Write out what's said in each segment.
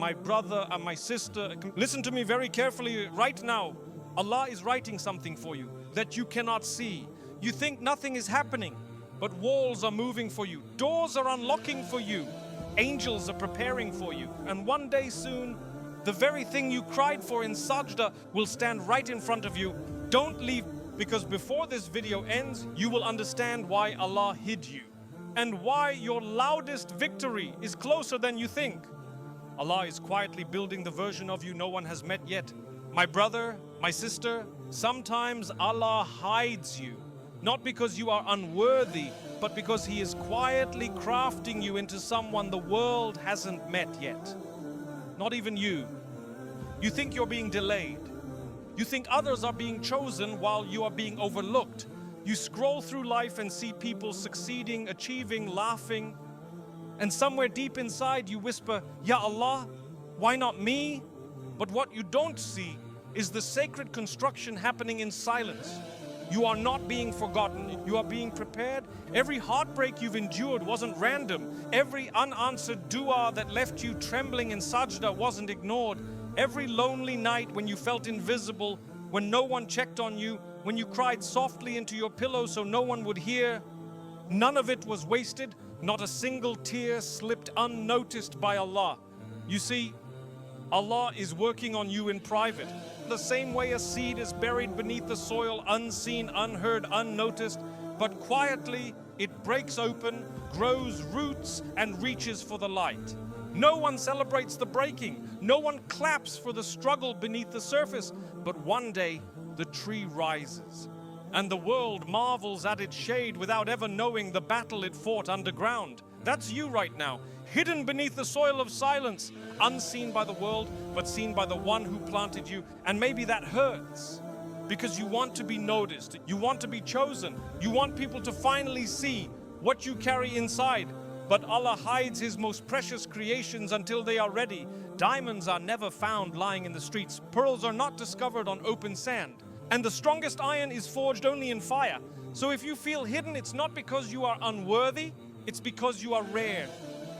my brother and my sister. Listen to me very carefully right now. Allah is writing something for you that you cannot see. You think nothing is happening, but walls are moving for you. Doors are unlocking for you. Angels are preparing for you. And one day soon, the very thing you cried for in sajda will stand right in front of you. Don't leave, because before this video ends, you will understand why Allah hid you and why your loudest victory is closer than you think. Allah is quietly building the version of you no one has met yet. My brother, my sister, sometimes Allah hides you, not because you are unworthy, but because He is quietly crafting you into someone the world hasn't met yet. Not even you. You think you're being delayed. You think others are being chosen while you are being overlooked. You scroll through life and see people succeeding, achieving, laughing, and somewhere deep inside you whisper, Ya Allah, why not me? But what you don't see is the sacred construction happening in silence. You are not being forgotten, you are being prepared. Every heartbreak you've endured wasn't random. Every unanswered dua that left you trembling in sajda wasn't ignored. Every lonely night when you felt invisible, when no one checked on you, when you cried softly into your pillow so no one would hear, none of it was wasted. Not a single tear slipped unnoticed by Allah. You see, Allah is working on you in private. The same way a seed is buried beneath the soil, unseen, unheard, unnoticed, but quietly it breaks open, grows roots, and reaches for the light. No one celebrates the breaking. No one claps for the struggle beneath the surface. But one day, the tree rises, and the world marvels at its shade without ever knowing the battle it fought underground. That's you right now, hidden beneath the soil of silence, unseen by the world, but seen by the one who planted you. And maybe that hurts, because you want to be noticed, you want to be chosen, you want people to finally see what you carry inside. But Allah hides His most precious creations until they are ready. Diamonds are never found lying in the streets. Pearls are not discovered on open sand. And the strongest iron is forged only in fire. So if you feel hidden, it's not because you are unworthy, it's because you are rare.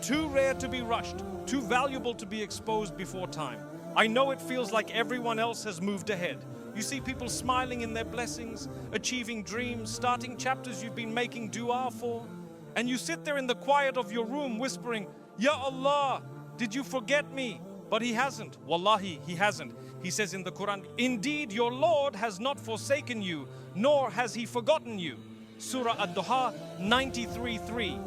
Too rare to be rushed, too valuable to be exposed before time. I know it feels like everyone else has moved ahead. You see people smiling in their blessings, achieving dreams, starting chapters you've been making dua for. And you sit there in the quiet of your room whispering, Ya Allah, did you forget me? But He hasn't. Wallahi, He hasn't. He says in the Quran, indeed your Lord has not forsaken you, nor has He forgotten you. Surah Ad-Duha 93:3.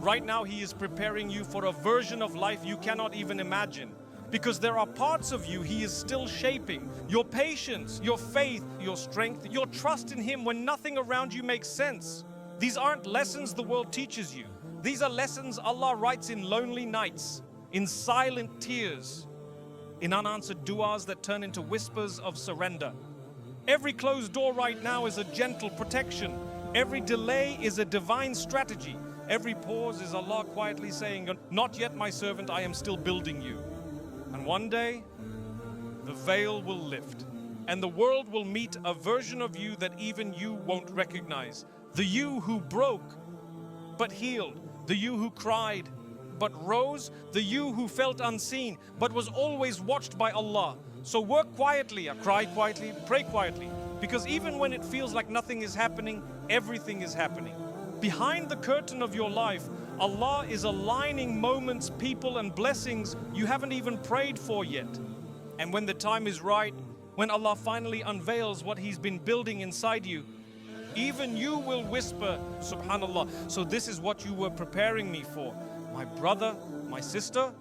Right now He is preparing you for a version of life you cannot even imagine. Because there are parts of you He is still shaping. Your patience, your faith, your strength, your trust in Him when nothing around you makes sense. These aren't lessons the world teaches you. These are lessons Allah writes in lonely nights, in silent tears, in unanswered duas that turn into whispers of surrender. Every closed door right now is a gentle protection. Every delay is a divine strategy. Every pause is Allah quietly saying, not yet, my servant, I am still building you. And one day, the veil will lift, and the world will meet a version of you that even you won't recognize. The you who broke, but healed. The you who cried, but rose. The you who felt unseen, but was always watched by Allah. So work quietly, cry quietly, pray quietly. Because even when it feels like nothing is happening, everything is happening. Behind the curtain of your life, Allah is aligning moments, people, and blessings you haven't even prayed for yet. And when the time is right, when Allah finally unveils what He's been building inside you, even you will whisper, Subhanallah, so this is what you were preparing me for. My brother, my sister,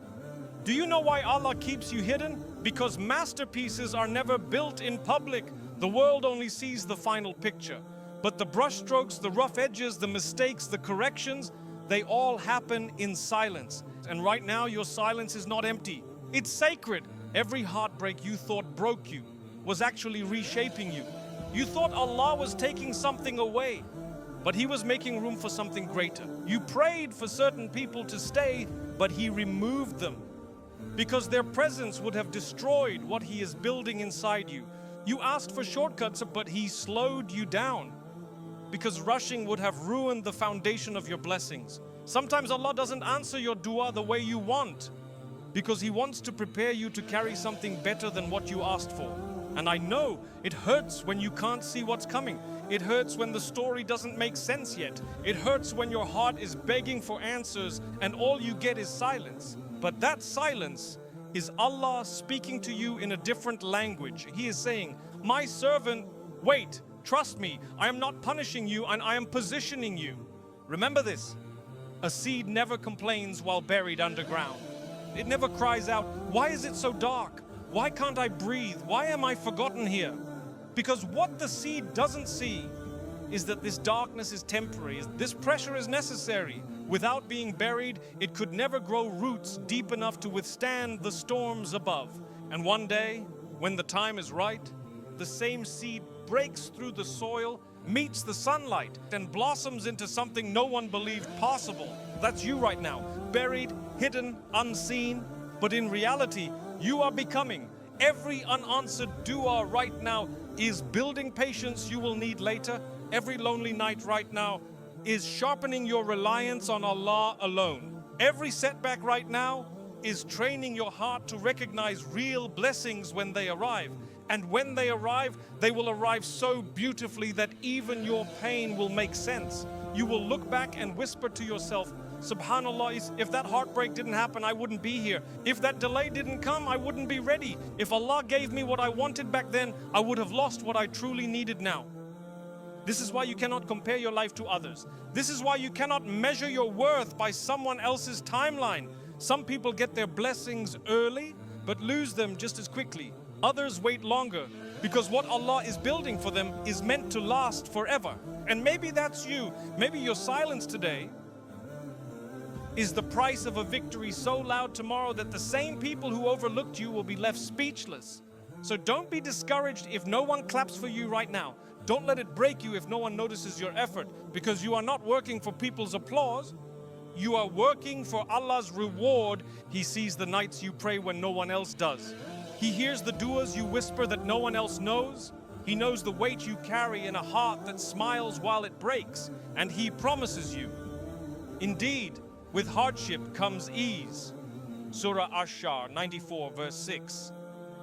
do you know why Allah keeps you hidden? Because masterpieces are never built in public. The world only sees the final picture. But the brushstrokes, the rough edges, the mistakes, the corrections, they all happen in silence. And right now your silence is not empty. It's sacred. Every heartbreak you thought broke you was actually reshaping you. You thought Allah was taking something away, but He was making room for something greater. You prayed for certain people to stay, but He removed them because their presence would have destroyed what He is building inside you. You asked for shortcuts, but He slowed you down because rushing would have ruined the foundation of your blessings. Sometimes Allah doesn't answer your dua the way you want, because He wants to prepare you to carry something better than what you asked for. And I know it hurts when you can't see what's coming. It hurts when the story doesn't make sense yet. It hurts when your heart is begging for answers and all you get is silence. But that silence is Allah speaking to you in a different language. He is saying, my servant, wait, trust me, I am not punishing you and I am positioning you. Remember this, a seed never complains while buried underground. It never cries out, why is it so dark? Why can't I breathe? Why am I forgotten here? Because what the seed doesn't see is that this darkness is temporary. This pressure is necessary. Without being buried, it could never grow roots deep enough to withstand the storms above. And one day, when the time is right, the same seed breaks through the soil, meets the sunlight, and blossoms into something no one believed possible. That's you right now, buried, hidden, unseen. But in reality, you are becoming. Every unanswered dua right now is building patience you will need later. Every lonely night right now is sharpening your reliance on Allah alone. Every setback right now is training your heart to recognize real blessings when they arrive. And when they arrive, they will arrive so beautifully that even your pain will make sense. You will look back and whisper to yourself, Subhanallah, if that heartbreak didn't happen, I wouldn't be here. If that delay didn't come, I wouldn't be ready. If Allah gave me what I wanted back then, I would have lost what I truly needed now. This is why you cannot compare your life to others. This is why you cannot measure your worth by someone else's timeline. Some people get their blessings early, but lose them just as quickly. Others wait longer because what Allah is building for them is meant to last forever. And maybe that's you. Maybe your silence today is the price of a victory so loud tomorrow that the same people who overlooked you will be left speechless. So don't be discouraged if no one claps for you right now. Don't let it break you if no one notices your effort, because you are not working for people's applause. You are working for Allah's reward. He sees the nights you pray when no one else does. He hears the duas you whisper that no one else knows. He knows the weight you carry in a heart that smiles while it breaks. And He promises you, indeed, with hardship comes ease. Surah Ash-Shar 94 verse 6.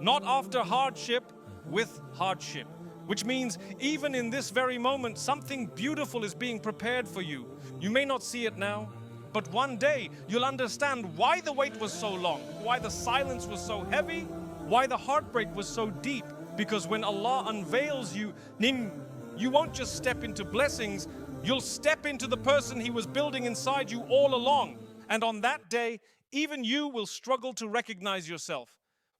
Not after hardship, with hardship. Which means even in this very moment, something beautiful is being prepared for you. You may not see it now, but one day you'll understand why the wait was so long, why the silence was so heavy, why the heartbreak was so deep. Because when Allah unveils you, you won't just step into blessings, you'll step into the person He was building inside you all along. And on that day, even you will struggle to recognize yourself.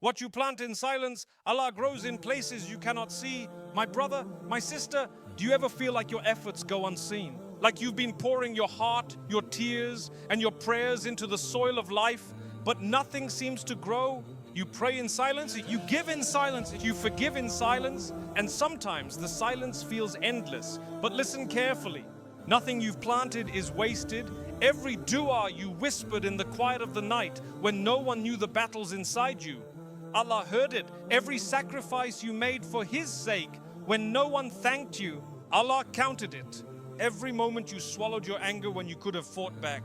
What you plant in silence, Allah grows in places you cannot see. My brother, my sister, do you ever feel like your efforts go unseen? Like you've been pouring your heart, your tears, and your prayers into the soil of life, but nothing seems to grow? You pray in silence, you give in silence, you forgive in silence, and sometimes the silence feels endless. But listen carefully. Nothing you've planted is wasted. Every dua you whispered in the quiet of the night when no one knew the battles inside you, Allah heard it. Every sacrifice you made for His sake when no one thanked you, Allah counted it. Every moment you swallowed your anger when you could have fought back,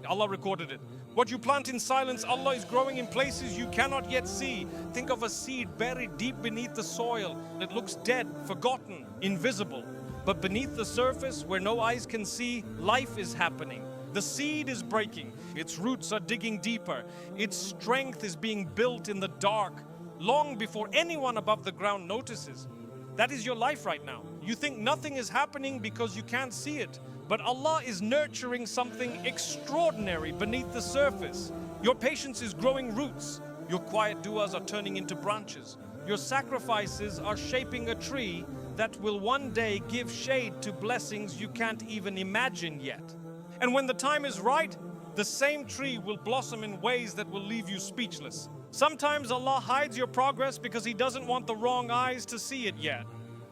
Allah recorded it. What you plant in silence, Allah is growing in places you cannot yet see. Think of a seed buried deep beneath the soil. It looks dead, forgotten, invisible. But beneath the surface, where no eyes can see, life is happening. The seed is breaking. Its roots are digging deeper. Its strength is being built in the dark, long before anyone above the ground notices. That is your life right now. You think nothing is happening because you can't see it. But Allah is nurturing something extraordinary beneath the surface. Your patience is growing roots. Your quiet duas are turning into branches. Your sacrifices are shaping a tree that will one day give shade to blessings you can't even imagine yet. And when the time is right, the same tree will blossom in ways that will leave you speechless. Sometimes Allah hides your progress because He doesn't want the wrong eyes to see it yet.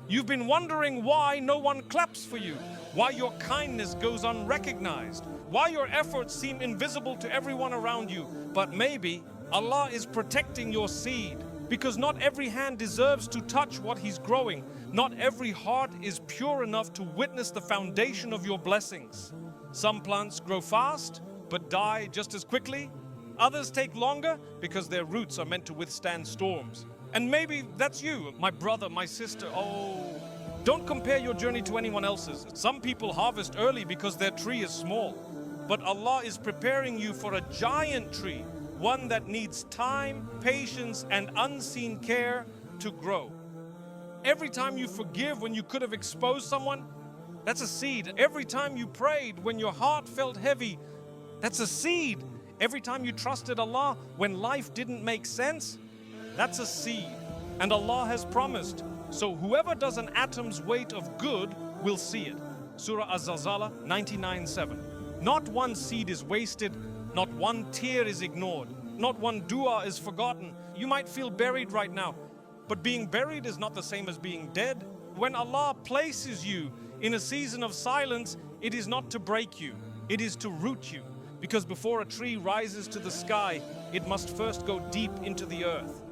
You've been wondering why no one claps for you, why your kindness goes unrecognized, why your efforts seem invisible to everyone around you. But maybe Allah is protecting your seed, because not every hand deserves to touch what He's growing. Not every heart is pure enough to witness the foundation of your blessings. Some plants grow fast, but die just as quickly. Others take longer because their roots are meant to withstand storms. And maybe that's you, my brother, my sister. Oh, don't compare your journey to anyone else's. Some people harvest early because their tree is small. But Allah is preparing you for a giant tree, one that needs time, patience, and unseen care to grow. Every time you forgive when you could have exposed someone, that's a seed. Every time you prayed when your heart felt heavy, that's a seed. Every time you trusted Allah when life didn't make sense, that's a seed. And Allah has promised, so whoever does an atom's weight of good will see it. Surah Az-Zalzala 99:7. Not one seed is wasted, not one tear is ignored, not one dua is forgotten. You might feel buried right now, but being buried is not the same as being dead. When Allah places you in a season of silence, it is not to break you, it is to root you. Because before a tree rises to the sky, it must first go deep into the earth.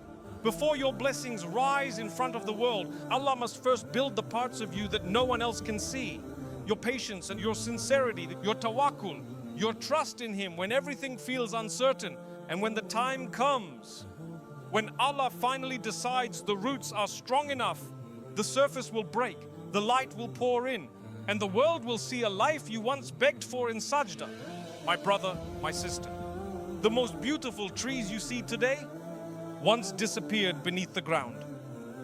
Before your blessings rise in front of the world, Allah must first build the parts of you that no one else can see. Your patience and your sincerity, your tawakkul, your trust in Him when everything feels uncertain. And when the time comes, when Allah finally decides the roots are strong enough, the surface will break, the light will pour in, and the world will see a life you once begged for in sajda. My brother, my sister, the most beautiful trees you see today once disappeared beneath the ground.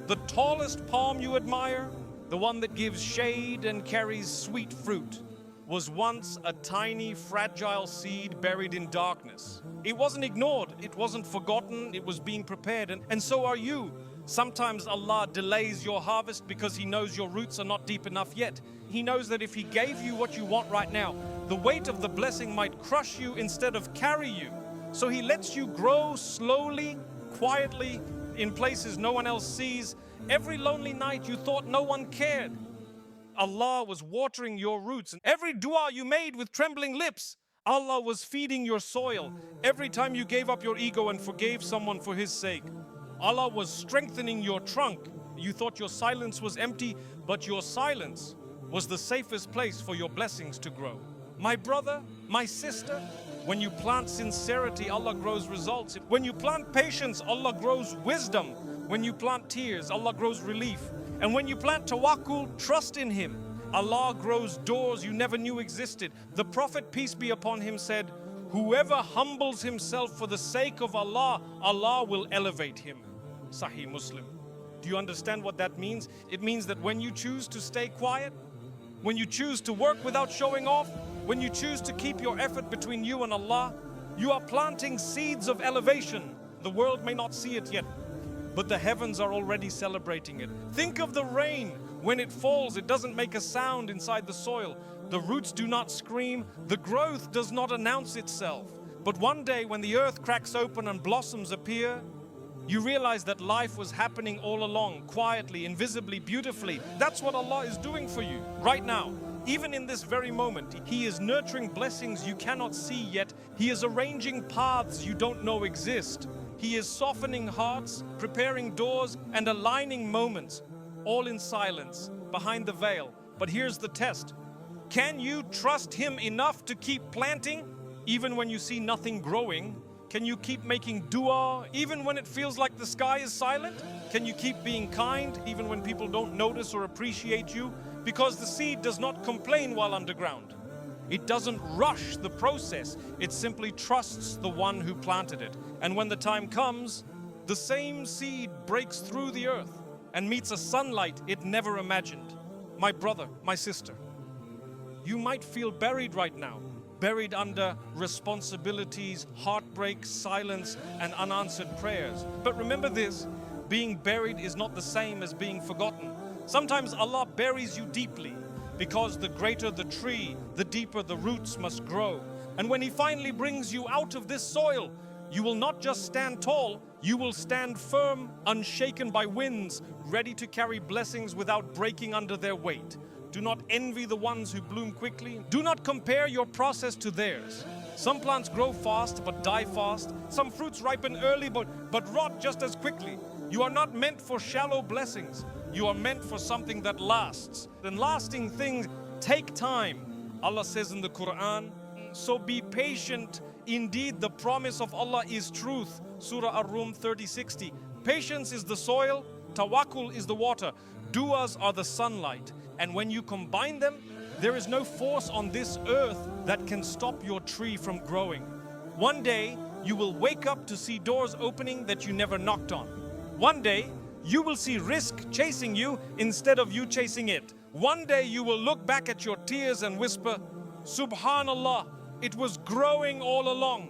The tallest palm you admire, the one that gives shade and carries sweet fruit, was once a tiny, fragile seed buried in darkness. It wasn't ignored, it wasn't forgotten, it was being prepared, and so are you. Sometimes Allah delays your harvest because He knows your roots are not deep enough yet. He knows that if He gave you what you want right now, the weight of the blessing might crush you instead of carry you. So He lets you grow slowly, quietly, in places no one else sees. Every lonely night you thought no one cared, Allah was watering your roots. And every dua you made with trembling lips, Allah was feeding your soil. Every time you gave up your ego and forgave someone for His sake, Allah was strengthening your trunk. You thought your silence was empty, but your silence was the safest place for your blessings to grow. My brother, my sister, when you plant sincerity, Allah grows results. When you plant patience, Allah grows wisdom. When you plant tears, Allah grows relief. And when you plant tawakkul, trust in Him, Allah grows doors you never knew existed. The Prophet, peace be upon him, said, whoever humbles himself for the sake of Allah, Allah will elevate him. Sahih Muslim. Do you understand what that means? It means that when you choose to stay quiet, when you choose to work without showing off, when you choose to keep your effort between you and Allah, you are planting seeds of elevation. The world may not see it yet, but the heavens are already celebrating it. Think of the rain. When it falls, it doesn't make a sound inside the soil. The roots do not scream. The growth does not announce itself. But one day when the earth cracks open and blossoms appear, you realize that life was happening all along, quietly, invisibly, beautifully. That's what Allah is doing for you right now. Even in this very moment, He is nurturing blessings you cannot see yet. He is arranging paths you don't know exist. He is softening hearts, preparing doors, and aligning moments, all in silence, behind the veil. But here's the test. Can you trust Him enough to keep planting, even when you see nothing growing? Can you keep making dua, even when it feels like the sky is silent? Can you keep being kind, even when people don't notice or appreciate you? Because the seed does not complain while underground. It doesn't rush the process. It simply trusts the one who planted it. And when the time comes, the same seed breaks through the earth and meets a sunlight it never imagined. My brother, my sister, you might feel buried right now, buried under responsibilities, heartbreak, silence, and unanswered prayers. But remember this, being buried is not the same as being forgotten. Sometimes Allah buries you deeply, because the greater the tree, the deeper the roots must grow. And when He finally brings you out of this soil, you will not just stand tall, you will stand firm, unshaken by winds, ready to carry blessings without breaking under their weight. Do not envy the ones who bloom quickly. Do not compare your process to theirs. Some plants grow fast but die fast. Some fruits ripen early but rot just as quickly. You are not meant for shallow blessings. You are meant for something that lasts. And lasting things take time. Allah says in the Quran, So be patient. Indeed, the promise of Allah is truth. Surah Ar-Rum 30:60. Patience is the soil, tawakkul is the water, du'as are the sunlight. And when you combine them, there is no force on this earth that can stop your tree from growing. One day, you will wake up to see doors opening that you never knocked on. One day, you will see rizq chasing you instead of you chasing it. One day, you will look back at your tears and whisper, Subhanallah, it was growing all along.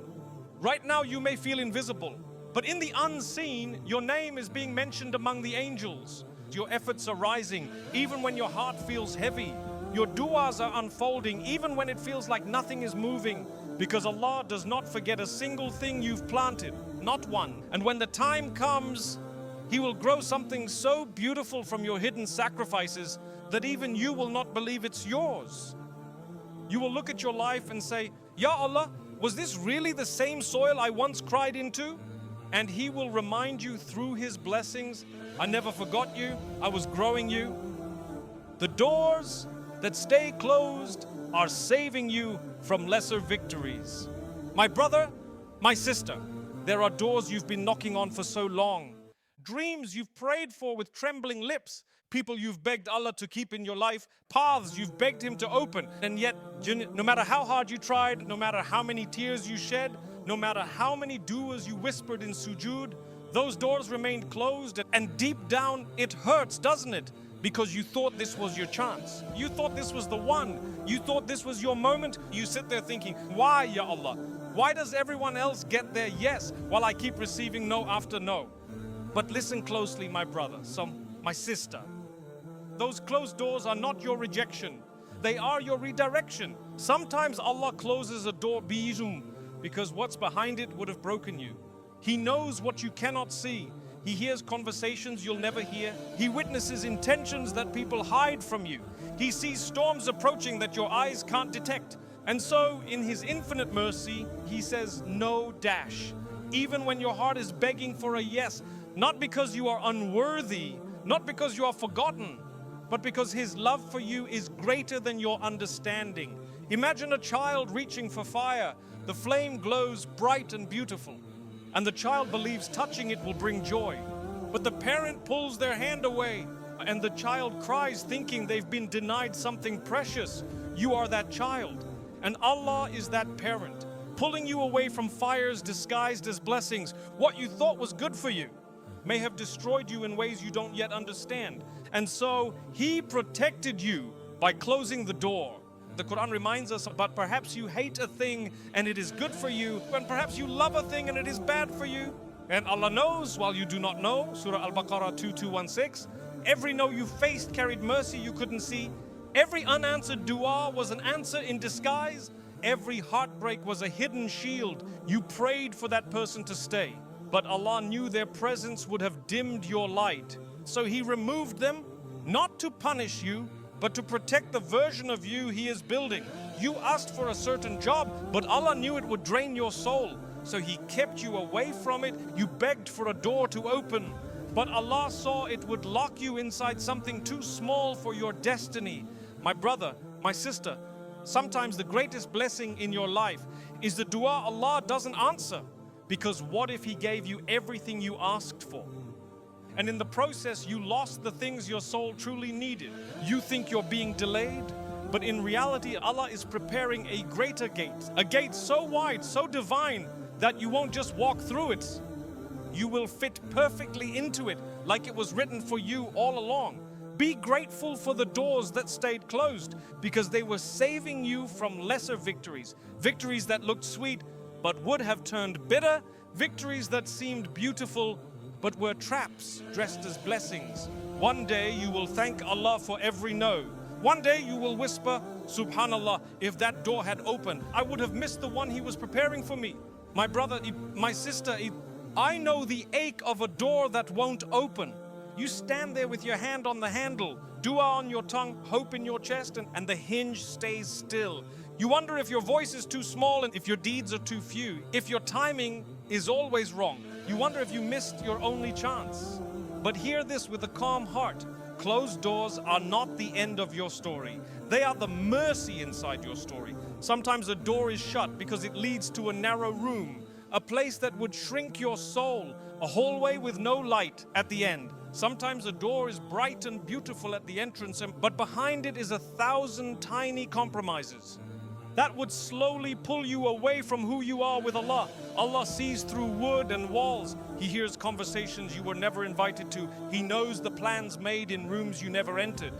Right now, you may feel invisible, but in the unseen, your name is being mentioned among the angels. Your efforts are rising, even when your heart feels heavy. Your du'as are unfolding, even when it feels like nothing is moving. Because Allah does not forget a single thing you've planted, not one. And when the time comes, He will grow something so beautiful from your hidden sacrifices that even you will not believe it's yours. You will look at your life and say, Ya Allah, was this really the same soil I once cried into? And He will remind you through His blessings, I never forgot you, I was growing you. The doors that stay closed are saving you from lesser victories. My brother, my sister, there are doors you've been knocking on for so long. Dreams you've prayed for with trembling lips. People you've begged Allah to keep in your life. Paths you've begged Him to open. And yet, no matter how hard you tried, no matter how many tears you shed, no matter how many du'as you whispered in sujood, those doors remained closed. And deep down, it hurts, doesn't it? Because you thought this was your chance. You thought this was the one. You thought this was your moment. You sit there thinking, why, Ya Allah? Why does everyone else get their yes while I keep receiving no after no? But listen closely, my brother, my sister. Those closed doors are not your rejection. They are your redirection. Sometimes Allah closes a door because what's behind it would have broken you. He knows what you cannot see. He hears conversations you'll never hear. He witnesses intentions that people hide from you. He sees storms approaching that your eyes can't detect. And so, in His infinite mercy, He says no dash. Even when your heart is begging for a yes, not because you are unworthy, not because you are forgotten, but because His love for you is greater than your understanding. Imagine a child reaching for fire. The flame glows bright and beautiful, and the child believes touching it will bring joy. But the parent pulls their hand away, and the child cries thinking they've been denied something precious. You are that child, and Allah is that parent, pulling you away from fires disguised as blessings. What you thought was good for you may have destroyed you in ways you don't yet understand. And so He protected you by closing the door. The Quran reminds us, but perhaps you hate a thing and it is good for you, and perhaps you love a thing and it is bad for you. And Allah knows while you do not know. Surah Al-Baqarah 2216. Every no you faced carried mercy you couldn't see. Every unanswered dua was an answer in disguise. Every heartbreak was a hidden shield. You prayed for that person to stay, but Allah knew their presence would have dimmed your light. So He removed them, not to punish you, but to protect the version of you He is building. You asked for a certain job, but Allah knew it would drain your soul. So He kept you away from it. You begged for a door to open, but Allah saw it would lock you inside something too small for your destiny. My brother, my sister, sometimes the greatest blessing in your life is the dua Allah doesn't answer. Because what if He gave you everything you asked for? And in the process, you lost the things your soul truly needed. You think you're being delayed, but in reality, Allah is preparing a greater gate. A gate so wide, so divine, that you won't just walk through it. You will fit perfectly into it, like it was written for you all along. Be grateful for the doors that stayed closed, because they were saving you from lesser victories. Victories that looked sweet, but would have turned bitter. Victories that seemed beautiful, but were traps dressed as blessings. One day you will thank Allah for every no. One day you will whisper, Subhanallah, if that door had opened, I would have missed the one He was preparing for me. My brother, my sister, I know the ache of a door that won't open. You stand there with your hand on the handle, dua on your tongue, hope in your chest, and the hinge stays still. You wonder if your voice is too small and if your deeds are too few, if your timing is always wrong. You wonder if you missed your only chance. But hear this with a calm heart. Closed doors are not the end of your story. They are the mercy inside your story. Sometimes a door is shut because it leads to a narrow room, a place that would shrink your soul, a hallway with no light at the end. Sometimes a door is bright and beautiful at the entrance, but behind it is 1,000 tiny compromises that would slowly pull you away from who you are with Allah. Allah sees through wood and walls. He hears conversations you were never invited to. He knows the plans made in rooms you never entered.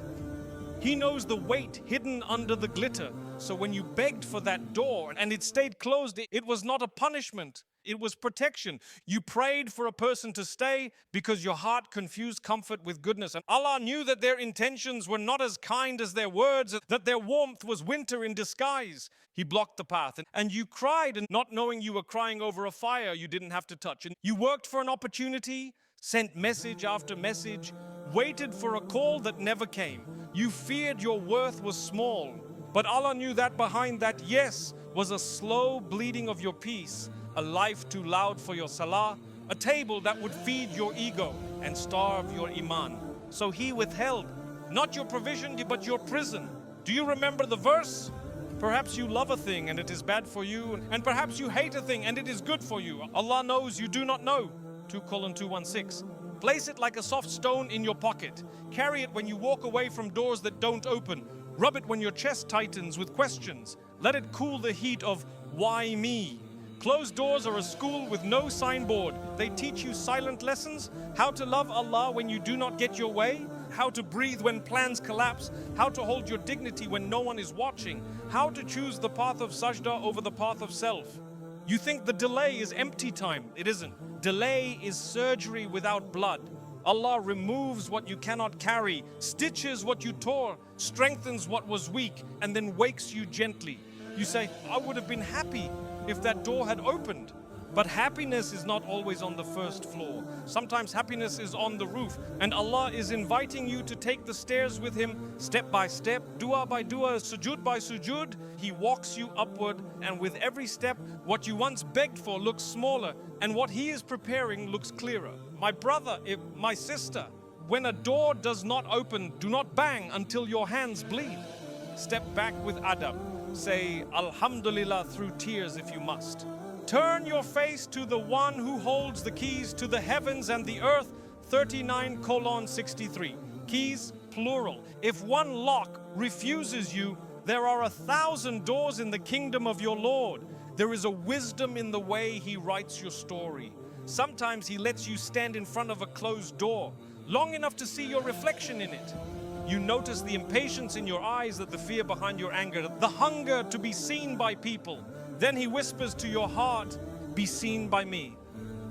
He knows the weight hidden under the glitter. So when you begged for that door and it stayed closed, it was not a punishment. It was protection. You prayed for a person to stay because your heart confused comfort with goodness. And Allah knew that their intentions were not as kind as their words, that their warmth was winter in disguise. He blocked the path. And you cried, and not knowing you were crying over a fire you didn't have to touch. And you worked for an opportunity, sent message after message, waited for a call that never came. You feared your worth was small. But Allah knew that behind that yes was a slow bleeding of your peace, a life too loud for your salah, a table that would feed your ego and starve your Iman. So He withheld not your provision but your prison. Do you remember the verse? Perhaps you love a thing and it is bad for you, and perhaps you hate a thing and it is good for you. Allah knows you do not know. 2:216. Place it like a soft stone in your pocket. Carry it when you walk away from doors that don't open. Rub it when your chest tightens with questions. Let it cool the heat of why me? Closed doors are a school with no signboard. They teach you silent lessons, how to love Allah when you do not get your way, how to breathe when plans collapse, how to hold your dignity when no one is watching, how to choose the path of sajda over the path of self. You think the delay is empty time. It isn't. Delay is surgery without blood. Allah removes what you cannot carry, stitches what you tore, strengthens what was weak, and then wakes you gently. You say, I would have been happy if that door had opened. But happiness is not always on the first floor. Sometimes happiness is on the roof, and Allah is inviting you to take the stairs with Him step by step, dua by dua, sujood by sujood. He walks you upward, and with every step, what you once begged for looks smaller, and what He is preparing looks clearer. My brother, my sister, when a door does not open, do not bang until your hands bleed. Step back with adab. Say Alhamdulillah through tears if you must. Turn your face to the one who holds the keys to the heavens and the earth. 39:63. Keys, plural. If one lock refuses you, there are 1,000 doors in the kingdom of your Lord. There is a wisdom in the way He writes your story. Sometimes He lets you stand in front of a closed door, long enough to see your reflection in it. You notice the impatience in your eyes, the fear behind your anger, the hunger to be seen by people. Then He whispers to your heart, be seen by me.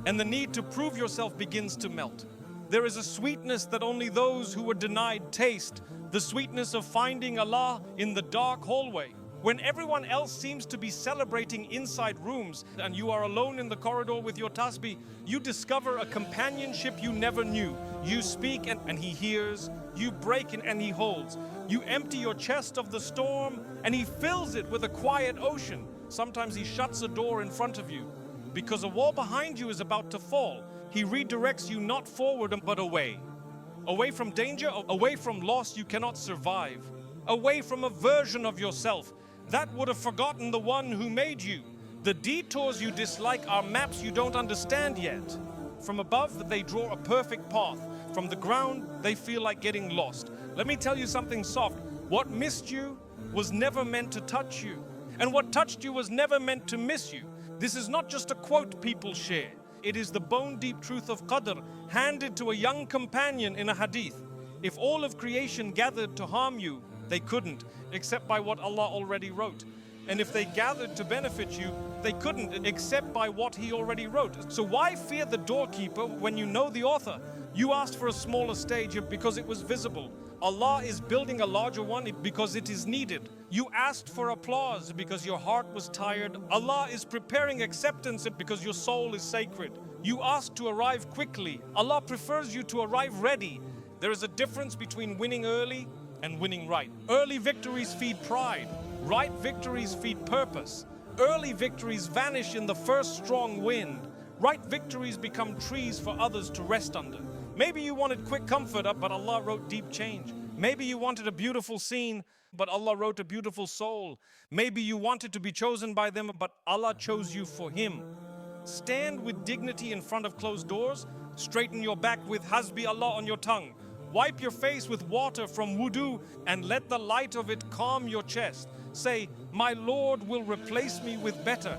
And the need to prove yourself begins to melt. There is a sweetness that only those who were denied taste, the sweetness of finding Allah in the dark hallway. When everyone else seems to be celebrating inside rooms and you are alone in the corridor with your tasbih, you discover a companionship you never knew. You speak and He hears, you break and He holds. You empty your chest of the storm and He fills it with a quiet ocean. Sometimes He shuts a door in front of you because a wall behind you is about to fall. He redirects you not forward but away. Away from danger, away from loss you cannot survive. Away from a version of yourself that would have forgotten the one who made you. The detours you dislike are maps you don't understand yet. From above, they draw a perfect path. From the ground, they feel like getting lost. Let me tell you something soft. What missed you was never meant to touch you. And what touched you was never meant to miss you. This is not just a quote people share. It is the bone-deep truth of Qadr handed to a young companion in a hadith. If all of creation gathered to harm you, they couldn't, except by what Allah already wrote. And if they gathered to benefit you, they couldn't, except by what He already wrote. So why fear the doorkeeper when you know the author? You asked for a smaller stage because it was visible. Allah is building a larger one because it is needed. You asked for applause because your heart was tired. Allah is preparing acceptance because your soul is sacred. You asked to arrive quickly. Allah prefers you to arrive ready. There is a difference between winning early and winning right. Early victories feed pride. Right victories feed purpose. Early victories vanish in the first strong wind. Right victories become trees for others to rest under. Maybe you wanted quick comfort, but Allah wrote deep change. Maybe you wanted a beautiful scene, but Allah wrote a beautiful soul. Maybe you wanted to be chosen by them, but Allah chose you for Him. Stand with dignity in front of closed doors. Straighten your back with Hasbi Allah on your tongue. Wipe your face with water from wudu and let the light of it calm your chest. Say, my Lord will replace me with better.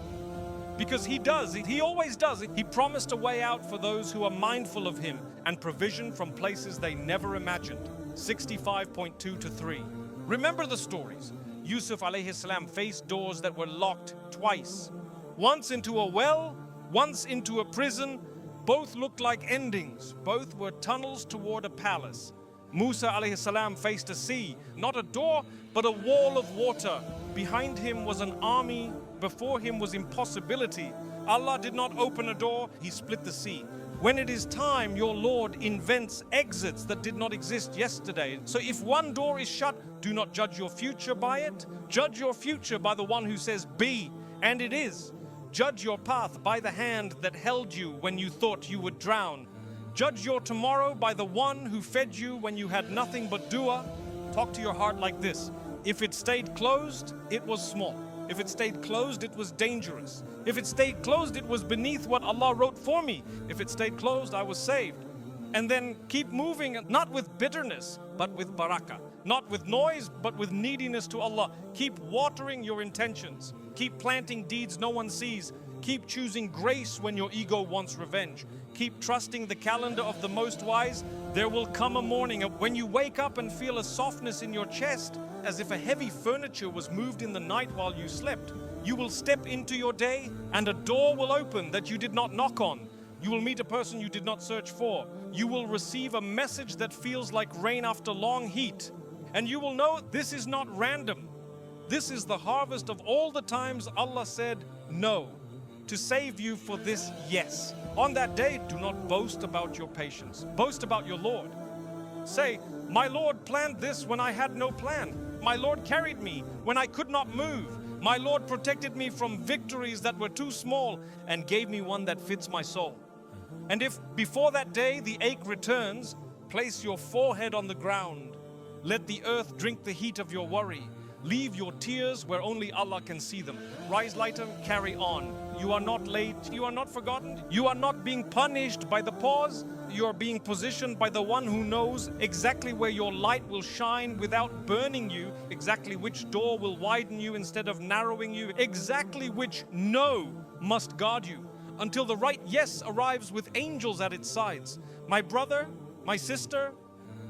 Because He does, He always does. He promised a way out for those who are mindful of Him and provision from places they never imagined. 65.2 to 3. Remember the stories. Yusuf alayhi salam faced doors that were locked twice. Once into a well, once into a prison. Both looked like endings. Both were tunnels toward a palace. Musa alayhi salam faced a sea, not a door, but a wall of water. Behind him was an army. Before him was impossibility. Allah did not open a door, He split the sea. When it is time, your Lord invents exits that did not exist yesterday. So if one door is shut, do not judge your future by it. Judge your future by the one who says be, and it is. Judge your path by the hand that held you when you thought you would drown. Judge your tomorrow by the one who fed you when you had nothing but dua. Talk to your heart like this. If it stayed closed, it was small. If it stayed closed, it was dangerous. If it stayed closed, it was beneath what Allah wrote for me. If it stayed closed, I was saved. And then keep moving, not with bitterness, but with barakah. Not with noise, but with neediness to Allah. Keep watering your intentions. Keep planting deeds no one sees. Keep choosing grace when your ego wants revenge. Keep trusting the calendar of the Most Wise. There will come a morning when you wake up and feel a softness in your chest, as if a heavy furniture was moved in the night while you slept. You will step into your day and a door will open that you did not knock on. You will meet a person you did not search for. You will receive a message that feels like rain after long heat. And you will know this is not random. This is the harvest of all the times Allah said no, to save you for this yes. On that day, do not boast about your patience. Boast about your Lord. Say, my Lord planned this when I had no plan. My Lord carried me when I could not move. My Lord protected me from victories that were too small and gave me one that fits my soul. And if before that day the ache returns, place your forehead on the ground. Let the earth drink the heat of your worry. Leave your tears where only Allah can see them. Rise lighter, carry on. You are not late, you are not forgotten. You are not being punished by the pause. You are being positioned by the one who knows exactly where your light will shine without burning you, exactly which door will widen you instead of narrowing you, exactly which no must guard you, until the right yes arrives with angels at its sides. My brother, my sister,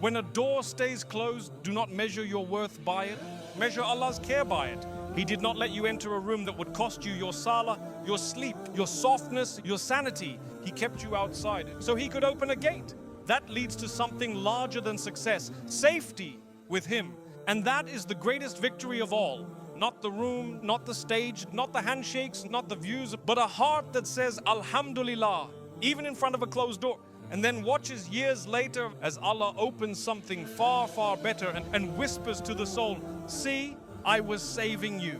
when a door stays closed, do not measure your worth by it. Measure Allah's care by it. He did not let you enter a room that would cost you your salah, your sleep, your softness, your sanity. He kept you outside so He could open a gate. That leads to something larger than success, safety with Him. And that is the greatest victory of all. Not the room, not the stage, not the handshakes, not the views, but a heart that says Alhamdulillah, even in front of a closed door. And then watches years later as Allah opens something far, far better and whispers to the soul, see, I was saving you.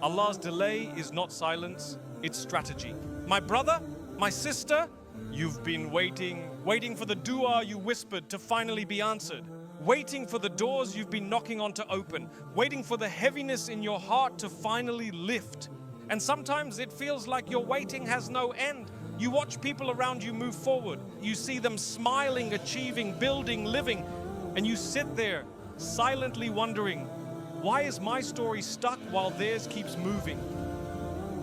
Allah's delay is not silence, it's strategy. My brother, my sister, you've been waiting for the dua you whispered to finally be answered. Waiting for the doors you've been knocking on to open. Waiting for the heaviness in your heart to finally lift. And sometimes it feels like your waiting has no end. You watch people around you move forward. You see them smiling, achieving, building, living. And you sit there silently wondering, why is my story stuck while theirs keeps moving?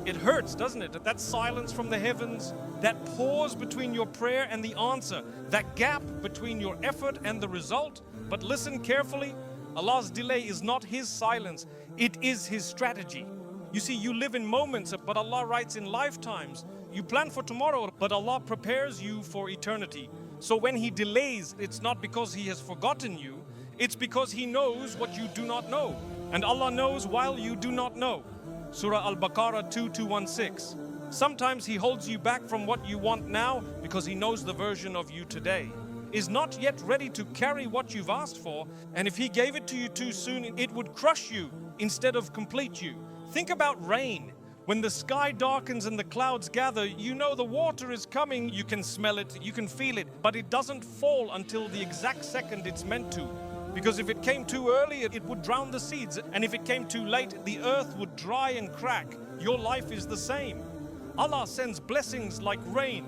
It hurts, doesn't it? That silence from the heavens, that pause between your prayer and the answer, that gap between your effort and the result. But listen carefully, Allah's delay is not His silence, it is His strategy. You see, you live in moments, but Allah writes in lifetimes. You plan for tomorrow, but Allah prepares you for eternity. So when He delays, it's not because He has forgotten you, it's because He knows what you do not know. And Allah knows while you do not know. Surah Al-Baqarah 2:216. Sometimes He holds you back from what you want now because He knows the version of you today is not yet ready to carry what you've asked for. And if He gave it to you too soon, it would crush you instead of complete you. Think about rain. When the sky darkens and the clouds gather, you know the water is coming, you can smell it, you can feel it, but it doesn't fall until the exact second it's meant to. Because if it came too early, it would drown the seeds, and if it came too late, the earth would dry and crack. Your life is the same. Allah sends blessings like rain.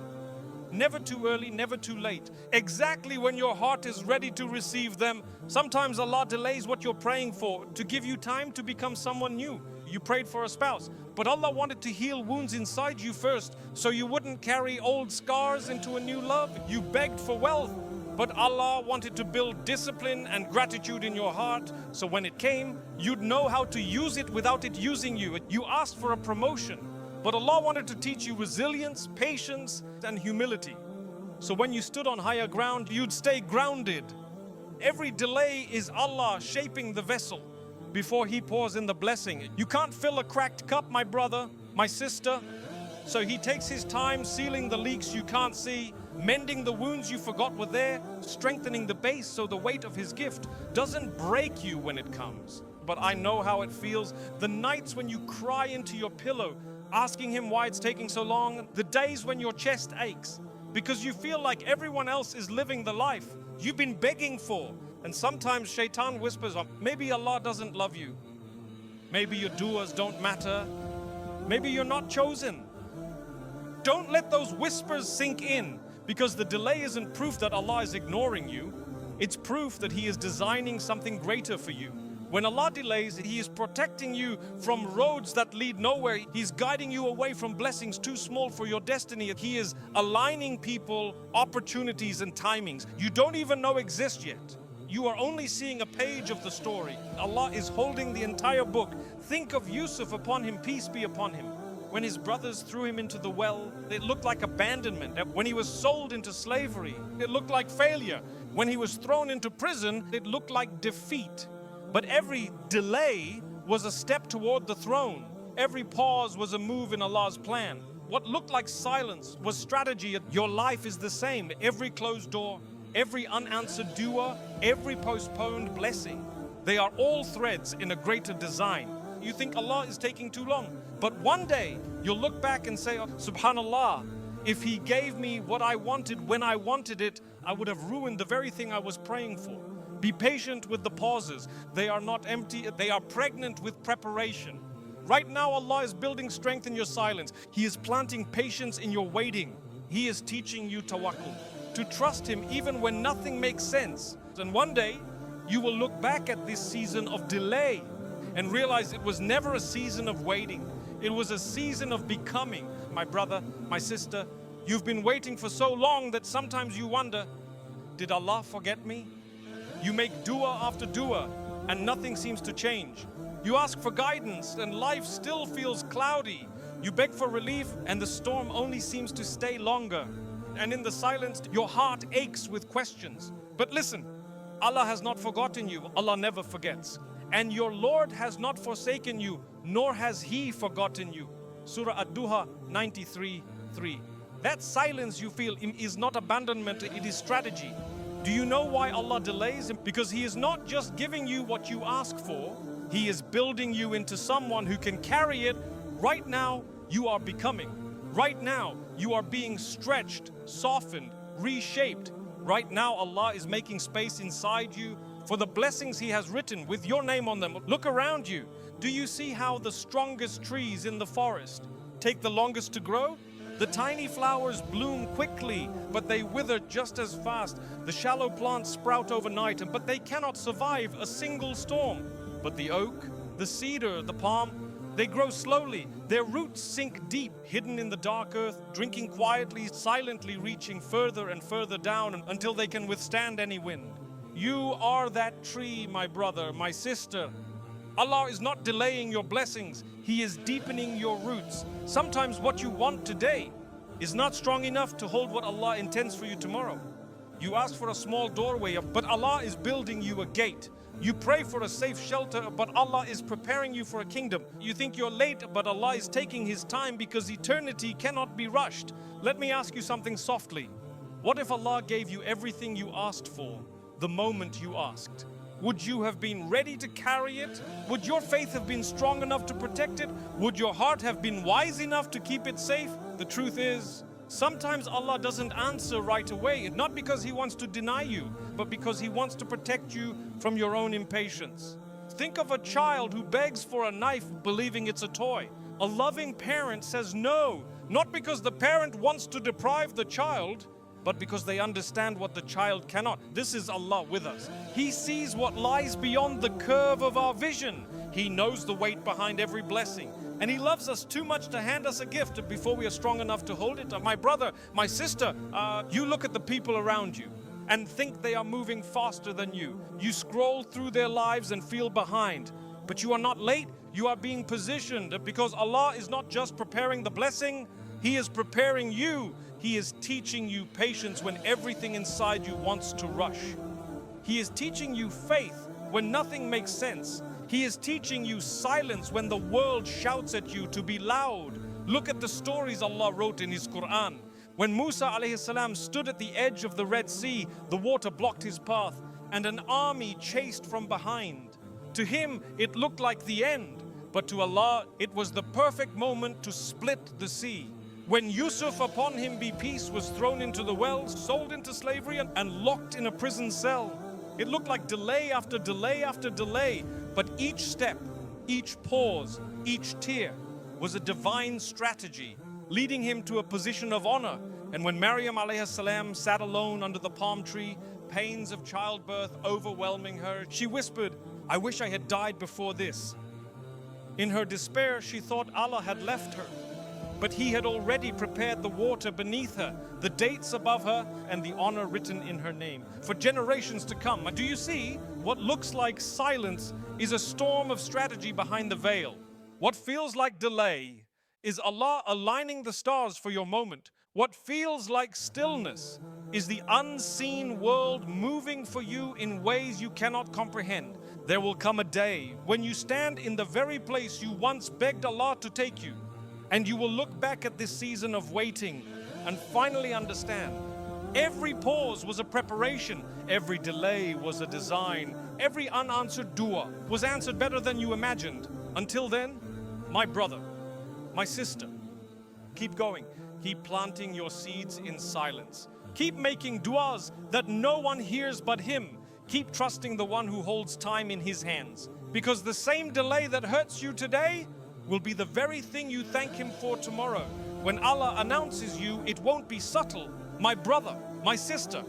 Never too early, never too late. Exactly when your heart is ready to receive them. Sometimes Allah delays what you're praying for to give you time to become someone new. You prayed for a spouse, but Allah wanted to heal wounds inside you first, so you wouldn't carry old scars into a new love. You begged for wealth, but Allah wanted to build discipline and gratitude in your heart, so when it came, you'd know how to use it without it using you. You asked for a promotion, but Allah wanted to teach you resilience, patience, and humility. So when you stood on higher ground, you'd stay grounded. Every delay is Allah shaping the vessel before He pours in the blessing. You can't fill a cracked cup, my brother, my sister. So He takes His time sealing the leaks you can't see, mending the wounds you forgot were there, strengthening the base so the weight of His gift doesn't break you when it comes. But I know how it feels. The nights when you cry into your pillow, asking Him why it's taking so long. The days when your chest aches because you feel like everyone else is living the life you've been begging for. And sometimes Shaitan whispers, maybe Allah doesn't love you. Maybe your du'as don't matter. Maybe you're not chosen. Don't let those whispers sink in, because the delay isn't proof that Allah is ignoring you. It's proof that He is designing something greater for you. When Allah delays, He is protecting you from roads that lead nowhere. He's guiding you away from blessings too small for your destiny. He is aligning people, opportunities, and timings you don't even know exist yet. You are only seeing a page of the story. Allah is holding the entire book. Think of Yusuf, upon him peace be upon him. When his brothers threw him into the well, it looked like abandonment. When he was sold into slavery, it looked like failure. When he was thrown into prison, it looked like defeat. But every delay was a step toward the throne. Every pause was a move in Allah's plan. What looked like silence was strategy. Your life is the same. Every closed door, every unanswered dua, every postponed blessing, they are all threads in a greater design. You think Allah is taking too long, but one day you'll look back and say, Subhanallah, if He gave me what I wanted when I wanted it, I would have ruined the very thing I was praying for. Be patient with the pauses. They are not empty, they are pregnant with preparation. Right now Allah is building strength in your silence. He is planting patience in your waiting. He is teaching you tawakkul, to trust Him even when nothing makes sense. And one day, you will look back at this season of delay and realize it was never a season of waiting. It was a season of becoming. My brother, my sister, you've been waiting for so long that sometimes you wonder, did Allah forget me? You make dua after dua and nothing seems to change. You ask for guidance and life still feels cloudy. You beg for relief and the storm only seems to stay longer. And in the silence, your heart aches with questions. But listen, Allah has not forgotten you. Allah never forgets. And your Lord has not forsaken you, nor has He forgotten you. Surah Ad-Duha 93:3. That silence you feel is not abandonment, it is strategy. Do you know why Allah delays? Because He is not just giving you what you ask for, He is building you into someone who can carry it. Right now, you are becoming. Right now, you are being stretched, softened, reshaped. Right now, Allah is making space inside you for the blessings He has written with your name on them. Look around you. Do you see how the strongest trees in the forest take the longest to grow? The tiny flowers bloom quickly, but they wither just as fast. The shallow plants sprout overnight, but they cannot survive a single storm. But the oak, the cedar, the palm, they grow slowly. Their roots sink deep, hidden in the dark earth, drinking quietly, silently reaching further and further down until they can withstand any wind. You are that tree, my brother, my sister. Allah is not delaying your blessings. He is deepening your roots. Sometimes what you want today is not strong enough to hold what Allah intends for you tomorrow. You ask for a small doorway, but Allah is building you a gate. You pray for a safe shelter, but Allah is preparing you for a kingdom. You think you're late, but Allah is taking His time because eternity cannot be rushed. Let me ask you something softly. What if Allah gave you everything you asked for the moment you asked? Would you have been ready to carry it? Would your faith have been strong enough to protect it? Would your heart have been wise enough to keep it safe? The truth is, sometimes Allah doesn't answer right away, not because He wants to deny you, but because He wants to protect you from your own impatience. Think of a child who begs for a knife believing it's a toy. A loving parent says no, not because the parent wants to deprive the child, but because they understand what the child cannot. This is Allah with us. He sees what lies beyond the curve of our vision. He knows the weight behind every blessing. And He loves us too much to hand us a gift before we are strong enough to hold it. My brother, my sister, you look at the people around you and think they are moving faster than you. You scroll through their lives and feel behind. But you are not late, you are being positioned, because Allah is not just preparing the blessing, He is preparing you. He is teaching you patience when everything inside you wants to rush. He is teaching you faith when nothing makes sense. He is teaching you silence when the world shouts at you to be loud. Look at the stories Allah wrote in His Quran. When Musa alayhi salam stood at the edge of the Red Sea, the water blocked his path and an army chased from behind. To him, it looked like the end, but to Allah, it was the perfect moment to split the sea. When Yusuf, upon him be peace, was thrown into the well, sold into slavery and locked in a prison cell, it looked like delay after delay after delay, but each step, each pause, each tear was a divine strategy, leading him to a position of honor. And when Maryam alayhi salam sat alone under the palm tree, pains of childbirth overwhelming her, she whispered, "I wish I had died before this." In her despair, she thought Allah had left her. But He had already prepared the water beneath her, the dates above her, and the honor written in her name for generations to come. Do you see? What looks like silence is a storm of strategy behind the veil. What feels like delay is Allah aligning the stars for your moment. What feels like stillness is the unseen world moving for you in ways you cannot comprehend. There will come a day when you stand in the very place you once begged Allah to take you. And you will look back at this season of waiting and finally understand. Every pause was a preparation. Every delay was a design. Every unanswered dua was answered better than you imagined. Until then, my brother, my sister, keep going. Keep planting your seeds in silence. Keep making duas that no one hears but Him. Keep trusting the one who holds time in His hands. Because the same delay that hurts you today will be the very thing you thank Him for tomorrow. When Allah announces you, it won't be subtle. My brother, my sister,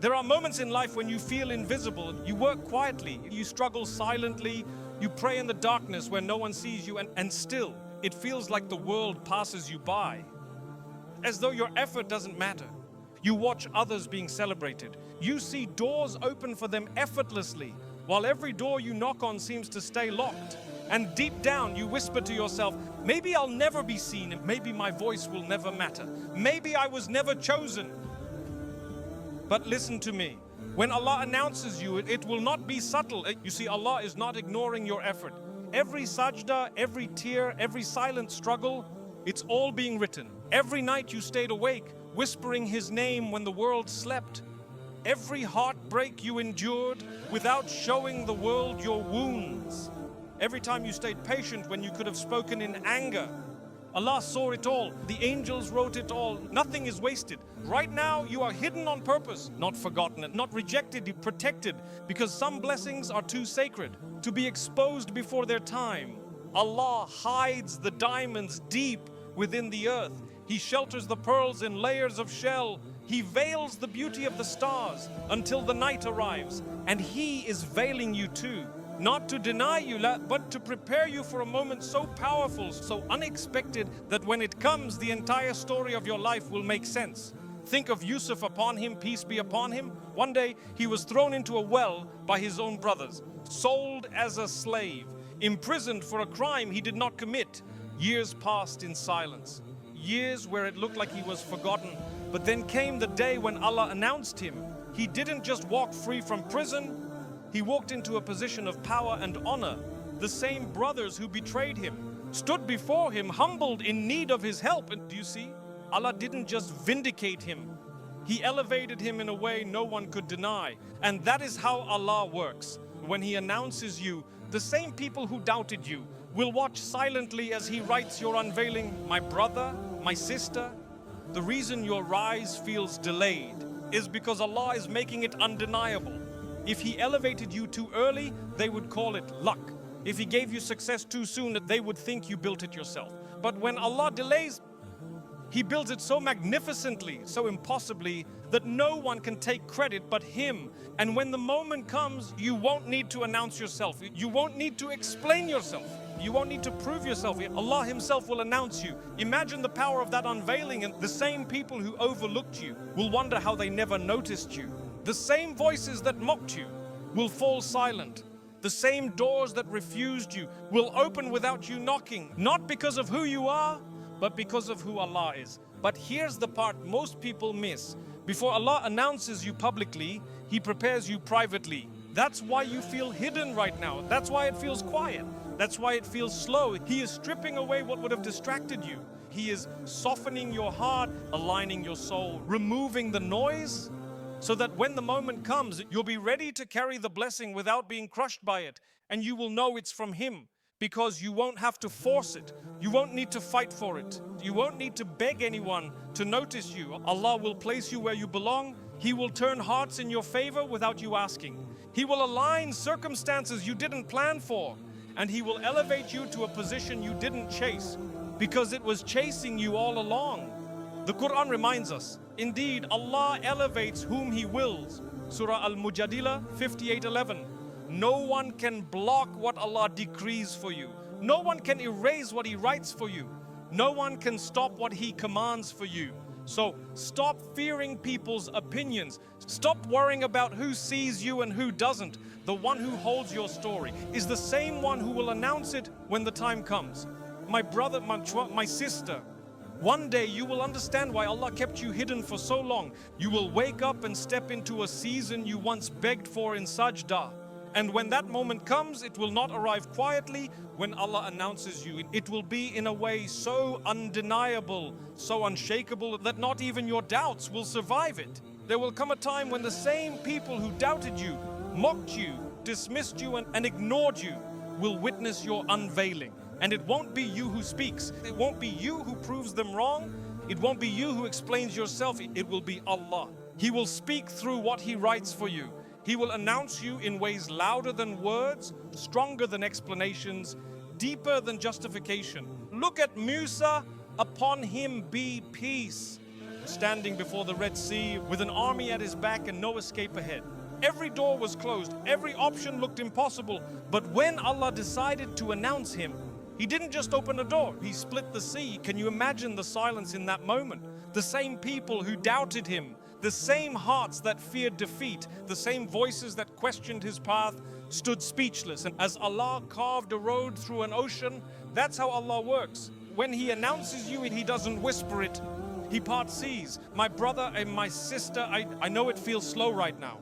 there are moments in life when you feel invisible. You work quietly, you struggle silently, you pray in the darkness where no one sees you, and still, it feels like the world passes you by. As though your effort doesn't matter. You watch others being celebrated. You see doors open for them effortlessly, while every door you knock on seems to stay locked. And deep down you whisper to yourself, maybe I'll never be seen, maybe my voice will never matter, maybe I was never chosen. But listen to me, when Allah announces you, it will not be subtle. You see, Allah is not ignoring your effort. Every sajda, every tear, every silent struggle, it's all being written. Every night you stayed awake, whispering His name when the world slept. Every heartbreak you endured without showing the world your wounds. Every time you stayed patient when you could have spoken in anger. Allah saw it all. The angels wrote it all. Nothing is wasted. Right now, you are hidden on purpose, not forgotten, not rejected, protected, because some blessings are too sacred to be exposed before their time. Allah hides the diamonds deep within the earth. He shelters the pearls in layers of shell. He veils the beauty of the stars until the night arrives. And He is veiling you too. Not to deny you, but to prepare you for a moment so powerful, so unexpected, that when it comes, the entire story of your life will make sense. Think of Yusuf, upon him, peace be upon him. One day, he was thrown into a well by his own brothers, sold as a slave, imprisoned for a crime he did not commit. Years passed in silence. Years where it looked like he was forgotten. But then came the day when Allah announced him. He didn't just walk free from prison, He walked into a position of power and honor. The same brothers who betrayed him stood before him, humbled, in need of His help. And do you see? Allah didn't just vindicate him. He elevated him in a way no one could deny. And that is how Allah works. When He announces you, the same people who doubted you will watch silently as He writes your unveiling. My brother, my sister, the reason your rise feels delayed is because Allah is making it undeniable. If He elevated you too early, they would call it luck. If He gave you success too soon, they would think you built it yourself. But when Allah delays, He builds it so magnificently, so impossibly, that no one can take credit but Him. And when the moment comes, you won't need to announce yourself. You won't need to explain yourself. You won't need to prove yourself. Allah Himself will announce you. Imagine the power of that unveiling, and the same people who overlooked you will wonder how they never noticed you. The same voices that mocked you will fall silent. The same doors that refused you will open without you knocking, not because of who you are, but because of who Allah is. But here's the part most people miss. Before Allah announces you publicly, He prepares you privately. That's why you feel hidden right now. That's why it feels quiet. That's why it feels slow. He is stripping away what would have distracted you. He is softening your heart, aligning your soul, removing the noise, so that when the moment comes, you'll be ready to carry the blessing without being crushed by it. And you will know it's from Him, because you won't have to force it. You won't need to fight for it. You won't need to beg anyone to notice you. Allah will place you where you belong. He will turn hearts in your favor without you asking. He will align circumstances you didn't plan for. And He will elevate you to a position you didn't chase, because it was chasing you all along. The Quran reminds us, indeed, Allah elevates whom He wills. Surah Al-Mujadila 58:11. No one can block what Allah decrees for you. No one can erase what He writes for you. No one can stop what He commands for you. So stop fearing people's opinions. Stop worrying about who sees you and who doesn't. The one who holds your story is the same one who will announce it when the time comes. My brother, my sister, one day you will understand why Allah kept you hidden for so long. You will wake up and step into a season you once begged for in sajda. And when that moment comes, it will not arrive quietly. When Allah announces you, it will be in a way so undeniable, so unshakable, that not even your doubts will survive it. There will come a time when the same people who doubted you, mocked you, dismissed you, and ignored you will witness your unveiling. And it won't be you who speaks. It won't be you who proves them wrong. It won't be you who explains yourself. It will be Allah. He will speak through what He writes for you. He will announce you in ways louder than words, stronger than explanations, deeper than justification. Look at Musa, upon him be peace, standing before the Red Sea with an army at his back and no escape ahead. Every door was closed, every option looked impossible. But when Allah decided to announce him, He didn't just open a door, He split the sea. Can you imagine the silence in that moment? The same people who doubted Him, the same hearts that feared defeat, the same voices that questioned His path, stood speechless. And as Allah carved a road through an ocean, that's how Allah works. When He announces you, He doesn't whisper it. He parts seas. My brother and my sister, I know it feels slow right now.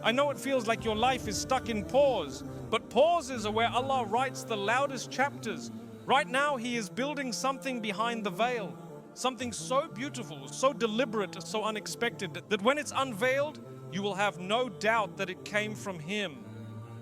I know it feels like your life is stuck in pause. But pauses are where Allah writes the loudest chapters. Right now, He is building something behind the veil. Something so beautiful, so deliberate, so unexpected, that when it's unveiled, you will have no doubt that it came from Him.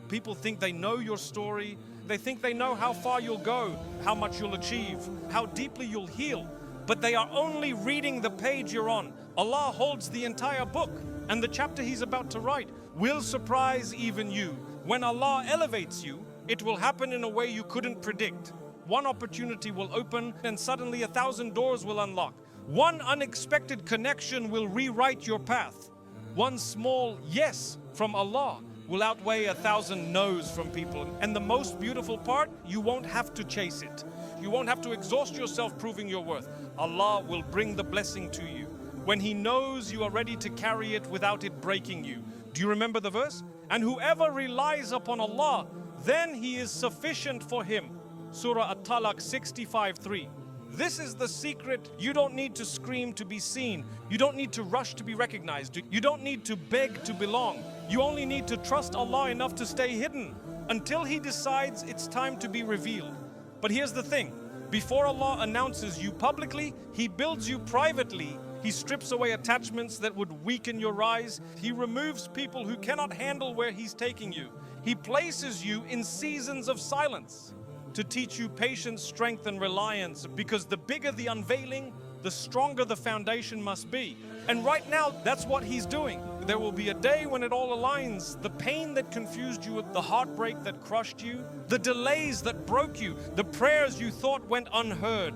People think they know your story. They think they know how far you'll go, how much you'll achieve, how deeply you'll heal. But they are only reading the page you're on. Allah holds the entire book, and the chapter He's about to write will surprise even you. When Allah elevates you, it will happen in a way you couldn't predict. One opportunity will open and suddenly 1,000 doors will unlock. One unexpected connection will rewrite your path. One small yes from Allah will outweigh 1,000 no's from people. And the most beautiful part, you won't have to chase it. You won't have to exhaust yourself proving your worth. Allah will bring the blessing to you when He knows you are ready to carry it without it breaking you. Do you remember the verse? And whoever relies upon Allah, then He is sufficient for him. Surah At-Talaq 65:3. This is the secret. You don't need to scream to be seen. You don't need to rush to be recognized. You don't need to beg to belong. You only need to trust Allah enough to stay hidden until He decides it's time to be revealed. But here's the thing. Before Allah announces you publicly, He builds you privately He strips away attachments that would weaken your rise. He removes people who cannot handle where He's taking you. He places you in seasons of silence to teach you patience, strength, and reliance, because the bigger the unveiling, the stronger the foundation must be. And right now, that's what He's doing. There will be a day when it all aligns. The pain that confused you, the heartbreak that crushed you, the delays that broke you, the prayers you thought went unheard.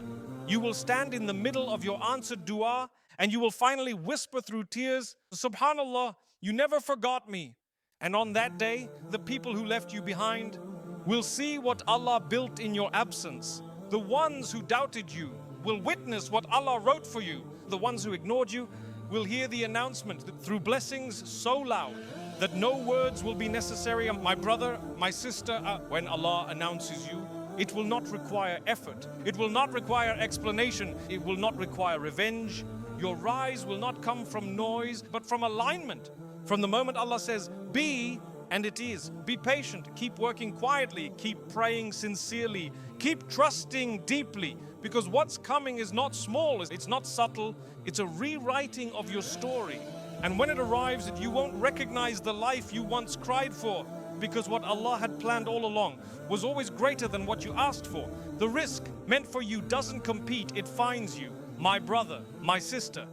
You will stand in the middle of your answered dua, and you will finally whisper through tears, "Subhanallah, you never forgot me." And on that day, the people who left you behind will see what Allah built in your absence. The ones who doubted you will witness what Allah wrote for you. The ones who ignored you will hear the announcement through blessings so loud that no words will be necessary. My brother, my sister, when Allah announces you, it will not require effort. It will not require explanation. It will not require revenge. Your rise will not come from noise, but from alignment. From the moment Allah says, be, and it is. Be patient. Keep working quietly. Keep praying sincerely. Keep trusting deeply, because what's coming is not small. It's not subtle. It's a rewriting of your story. And when it arrives, you won't recognize the life you once cried for, because what Allah had planned all along was always greater than what you asked for. The rizq meant for you doesn't compete, it finds you. My brother, my sister,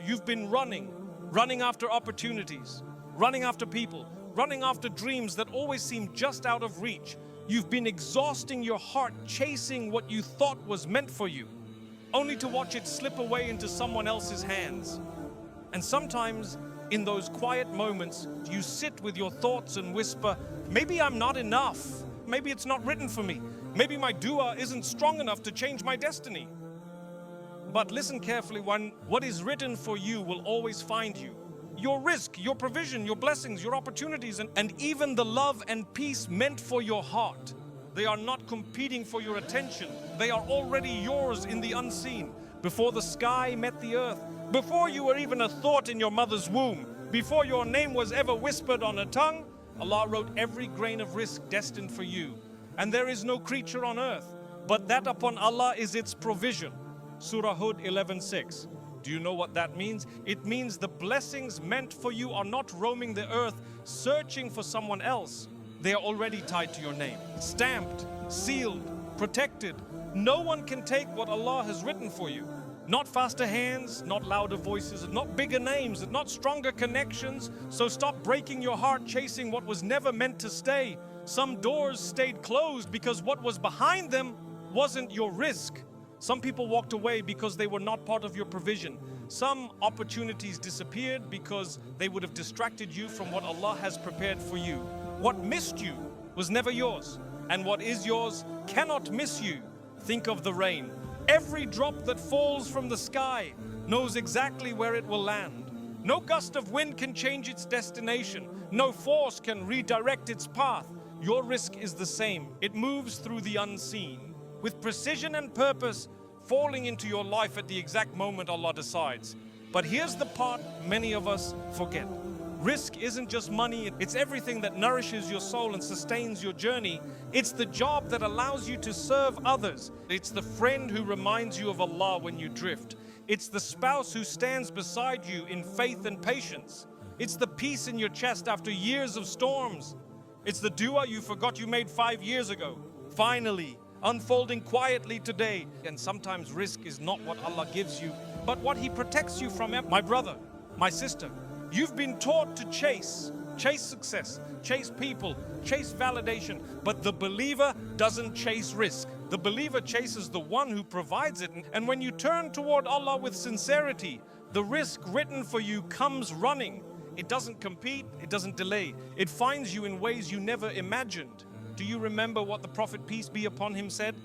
you've been running after opportunities, running after people, running after dreams that always seem just out of reach. You've been exhausting your heart chasing what you thought was meant for you, only to watch it slip away into someone else's hands. And sometimes in those quiet moments, you sit with your thoughts and whisper, maybe I'm not enough. Maybe it's not written for me. Maybe my dua isn't strong enough to change my destiny. But listen carefully, what is written for you will always find you. Your rizq, your provision, your blessings, your opportunities, and even the love and peace meant for your heart. They are not competing for your attention. They are already yours in the unseen. Before the sky met the earth, before you were even a thought in your mother's womb, before your name was ever whispered on a tongue, Allah wrote every grain of rizq destined for you. And there is no creature on earth, but that upon Allah is its provision. Surah Hud 11:6. Do you know what that means? It means the blessings meant for you are not roaming the earth searching for someone else. They are already tied to your name, stamped, sealed, protected. No one can take what Allah has written for you. Not faster hands, not louder voices, not bigger names, not stronger connections. So stop breaking your heart chasing what was never meant to stay. Some doors stayed closed because what was behind them wasn't your rizq. Some people walked away because they were not part of your provision. Some opportunities disappeared because they would have distracted you from what Allah has prepared for you. What missed you was never yours, and what is yours cannot miss you. Think of the rain. Every drop that falls from the sky knows exactly where it will land. No gust of wind can change its destination. No force can redirect its path. Your rizq is the same. It moves through the unseen, with precision and purpose, falling into your life at the exact moment Allah decides. But here's the part many of us forget. Rizq isn't just money, it's everything that nourishes your soul and sustains your journey. It's the job that allows you to serve others. It's the friend who reminds you of Allah when you drift. It's the spouse who stands beside you in faith and patience. It's the peace in your chest after years of storms. It's the dua you forgot you made 5 years ago, finally unfolding quietly today. And sometimes rizq is not what Allah gives you, but what He protects you from. My brother, my sister, you've been taught to chase success, chase people, chase validation, but the believer doesn't chase rizq. The believer chases the one who provides it. And when you turn toward Allah with sincerity, the rizq written for you comes running. It doesn't compete, it doesn't delay. It finds you in ways you never imagined. Do you remember what the Prophet, peace be upon him, said?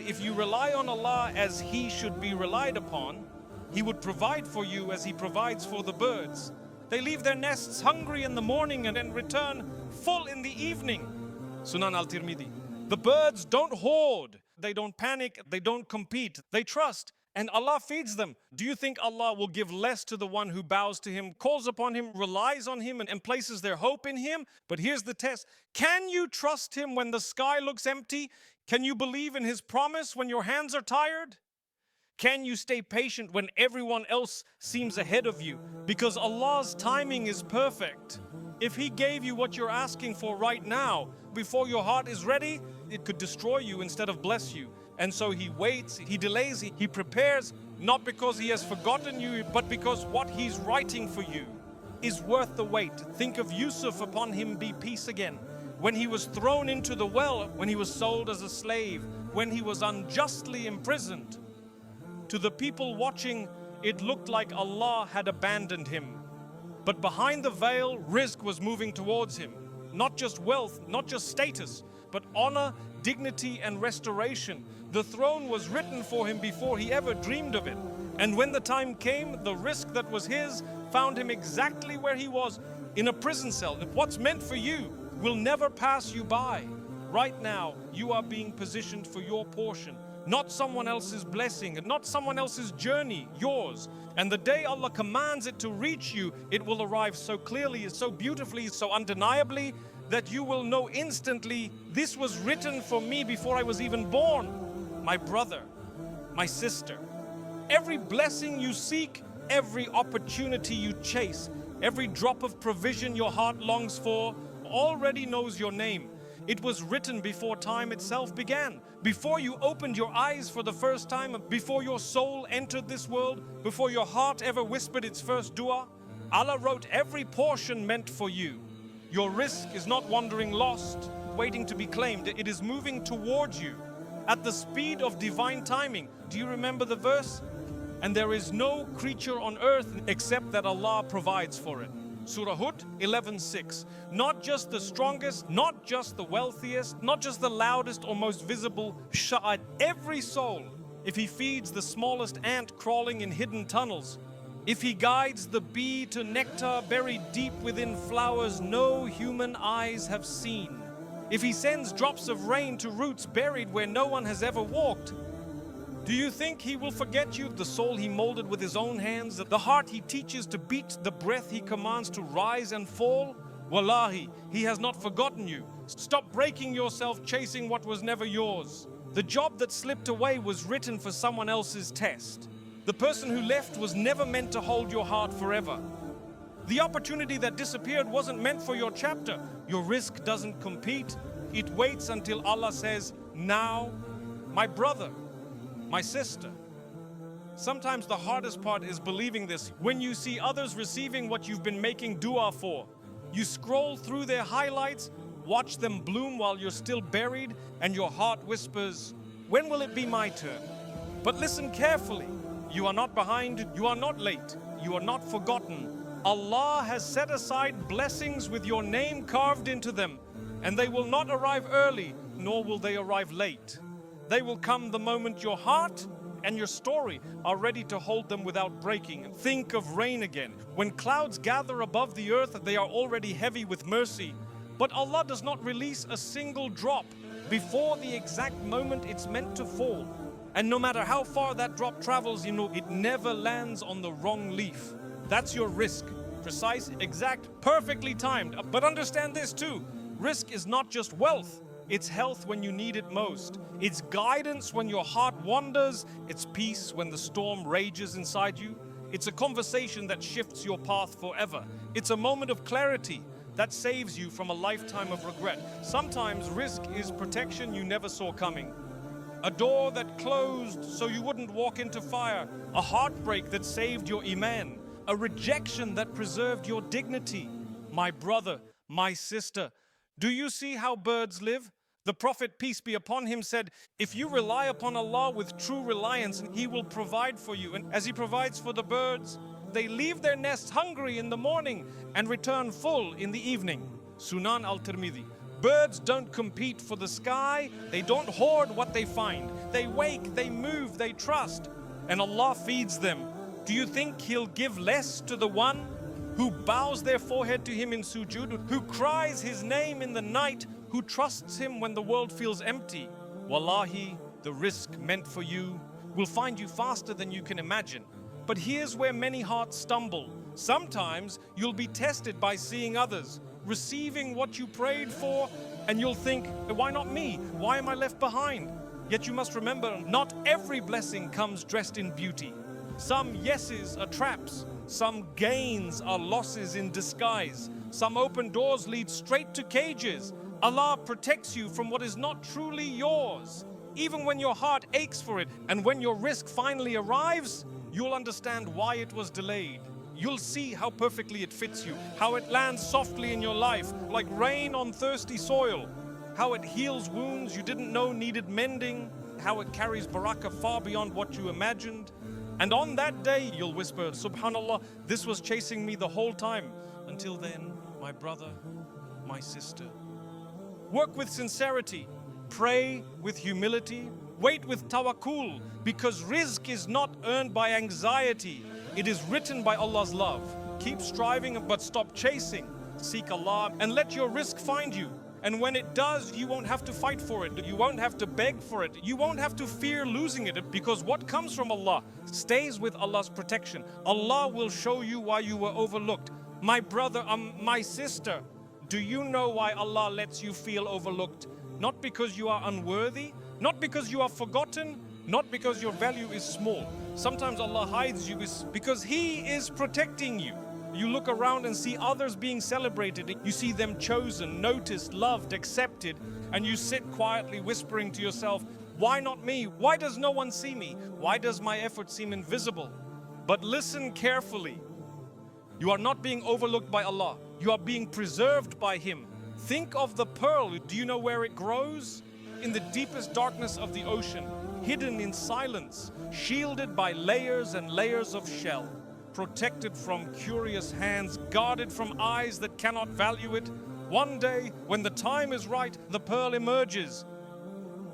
If you rely on Allah as He should be relied upon, He would provide for you as He provides for the birds. They leave their nests hungry in the morning and then return full in the evening. Sunan al-Tirmidhi. The birds don't hoard, they don't panic, they don't compete, they trust, and Allah feeds them. Do you think Allah will give less to the one who bows to Him, calls upon Him, relies on Him, and places their hope in Him? But here's the test. Can you trust Him when the sky looks empty? Can you believe in His promise when your hands are tired? Can you stay patient when everyone else seems ahead of you? Because Allah's timing is perfect. If He gave you what you're asking for right now, before your heart is ready, it could destroy you instead of bless you. And so He waits, He delays, He prepares, not because He has forgotten you, but because what He's writing for you is worth the wait. Think of Yusuf, upon him be peace again. When he was thrown into the well, when he was sold as a slave, when he was unjustly imprisoned. To the people watching, it looked like Allah had abandoned him. But behind the veil, rizq was moving towards him. Not just wealth, not just status, but honor, dignity, and restoration. The throne was written for him before he ever dreamed of it. And when the time came, the rizq that was his found him exactly where he was, in a prison cell. What's meant for you will never pass you by. Right now, you are being positioned for your portion. Not someone else's blessing, and not someone else's journey, yours. And the day Allah commands it to reach you, it will arrive so clearly, so beautifully, so undeniably, that you will know instantly, this was written for me before I was even born. My brother, my sister, every blessing you seek, every opportunity you chase, every drop of provision your heart longs for, already knows your name. It was written before time itself began. Before you opened your eyes for the first time, before your soul entered this world, before your heart ever whispered its first dua, Allah wrote every portion meant for you. Your rizq is not wandering lost, waiting to be claimed. It is moving towards you at the speed of divine timing. Do you remember the verse? And there is no creature on earth except that Allah provides for it. Surah Hud 11:6. Not just the strongest, not just the wealthiest, not just the loudest or most visible, sha'ad every soul. If He feeds the smallest ant crawling in hidden tunnels, if He guides the bee to nectar buried deep within flowers no human eyes have seen, if He sends drops of rain to roots buried where no one has ever walked, do you think He will forget you? The soul He molded with His own hands, the heart He teaches to beat, the breath He commands to rise and fall? Wallahi, He has not forgotten you. Stop breaking yourself chasing what was never yours. The job that slipped away was written for someone else's test. The person who left was never meant to hold your heart forever. The opportunity that disappeared wasn't meant for your chapter. Your rizq doesn't compete. It waits until Allah says, now, my brother, my sister. Sometimes the hardest part is believing this. When you see others receiving what you've been making dua for, you scroll through their highlights, watch them bloom while you're still buried, and your heart whispers, when will it be my turn? But listen carefully. You are not behind, you are not late, you are not forgotten. Allah has set aside blessings with your name carved into them, and they will not arrive early, nor will they arrive late. They will come the moment your heart and your story are ready to hold them without breaking. Think of rain again. When clouds gather above the earth, they are already heavy with mercy. But Allah does not release a single drop before the exact moment it's meant to fall. And no matter how far that drop travels, you know, it never lands on the wrong leaf. That's your rizq. Precise, exact, perfectly timed. But understand this too. Rizq is not just wealth. It's health when you need it most. It's guidance when your heart wanders. It's peace when the storm rages inside you. It's a conversation that shifts your path forever. It's a moment of clarity that saves you from a lifetime of regret. Sometimes rizq is protection you never saw coming. A door that closed so you wouldn't walk into fire. A heartbreak that saved your Iman. A rejection that preserved your dignity. My brother, my sister, do you see how birds live? The Prophet, peace be upon him, said, if you rely upon Allah with true reliance, He will provide for you. And as He provides for the birds, they leave their nests hungry in the morning and return full in the evening. Sunan al-Tirmidhi. Birds don't compete for the sky. They don't hoard what they find. They wake, they move, they trust. And Allah feeds them. Do you think He'll give less to the one who bows their forehead to Him in sujood, who cries His name in the night, who trusts Him when the world feels empty? Wallahi, the rizq meant for you will find you faster than you can imagine. But here's where many hearts stumble. Sometimes you'll be tested by seeing others receiving what you prayed for, and you'll think, why not me? Why am I left behind? Yet you must remember, not every blessing comes dressed in beauty. Some yeses are traps. Some gains are losses in disguise. Some open doors lead straight to cages. Allah protects you from what is not truly yours. Even when your heart aches for it, and when your rizq finally arrives, you'll understand why it was delayed. You'll see how perfectly it fits you, how it lands softly in your life, like rain on thirsty soil, how it heals wounds you didn't know needed mending, how it carries barakah far beyond what you imagined. And on that day, you'll whisper, Subhanallah, this was chasing me the whole time. Until then, my brother, my sister. Work with sincerity. Pray with humility. Wait with tawakkul, because rizq is not earned by anxiety. It is written by Allah's love. Keep striving, but stop chasing. Seek Allah and let your rizq find you. And when it does, you won't have to fight for it. You won't have to beg for it. You won't have to fear losing it, because what comes from Allah stays with Allah's protection. Allah will show you why you were overlooked. My brother, my sister, do you know why Allah lets you feel overlooked? Not because you are unworthy, not because you are forgotten, not because your value is small. Sometimes Allah hides you because He is protecting you. You look around and see others being celebrated. You see them chosen, noticed, loved, accepted, and you sit quietly whispering to yourself, why not me? Why does no one see me? Why does my effort seem invisible? But listen carefully. You are not being overlooked by Allah. You are being preserved by Him. Think of the pearl. Do you know where it grows? In the deepest darkness of the ocean, hidden in silence, shielded by layers and layers of shell, protected from curious hands, guarded from eyes that cannot value it. One day, when the time is right, the pearl emerges,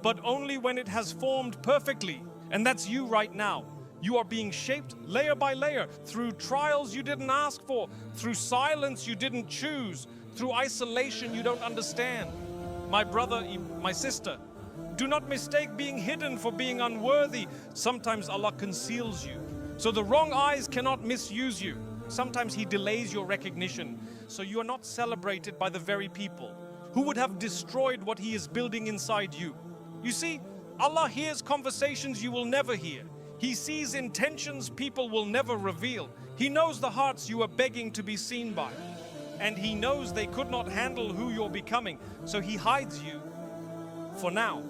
but only when it has formed perfectly. And that's you right now. You are being shaped layer by layer through trials you didn't ask for, through silence you didn't choose, through isolation you don't understand. My brother, my sister, do not mistake being hidden for being unworthy. Sometimes Allah conceals you, so the wrong eyes cannot misuse you. Sometimes He delays your recognition, so you are not celebrated by the very people who would have destroyed what He is building inside you. You see, Allah hears conversations you will never hear. He sees intentions people will never reveal. He knows the hearts you are begging to be seen by. And He knows they could not handle who you're becoming, so He hides you for now.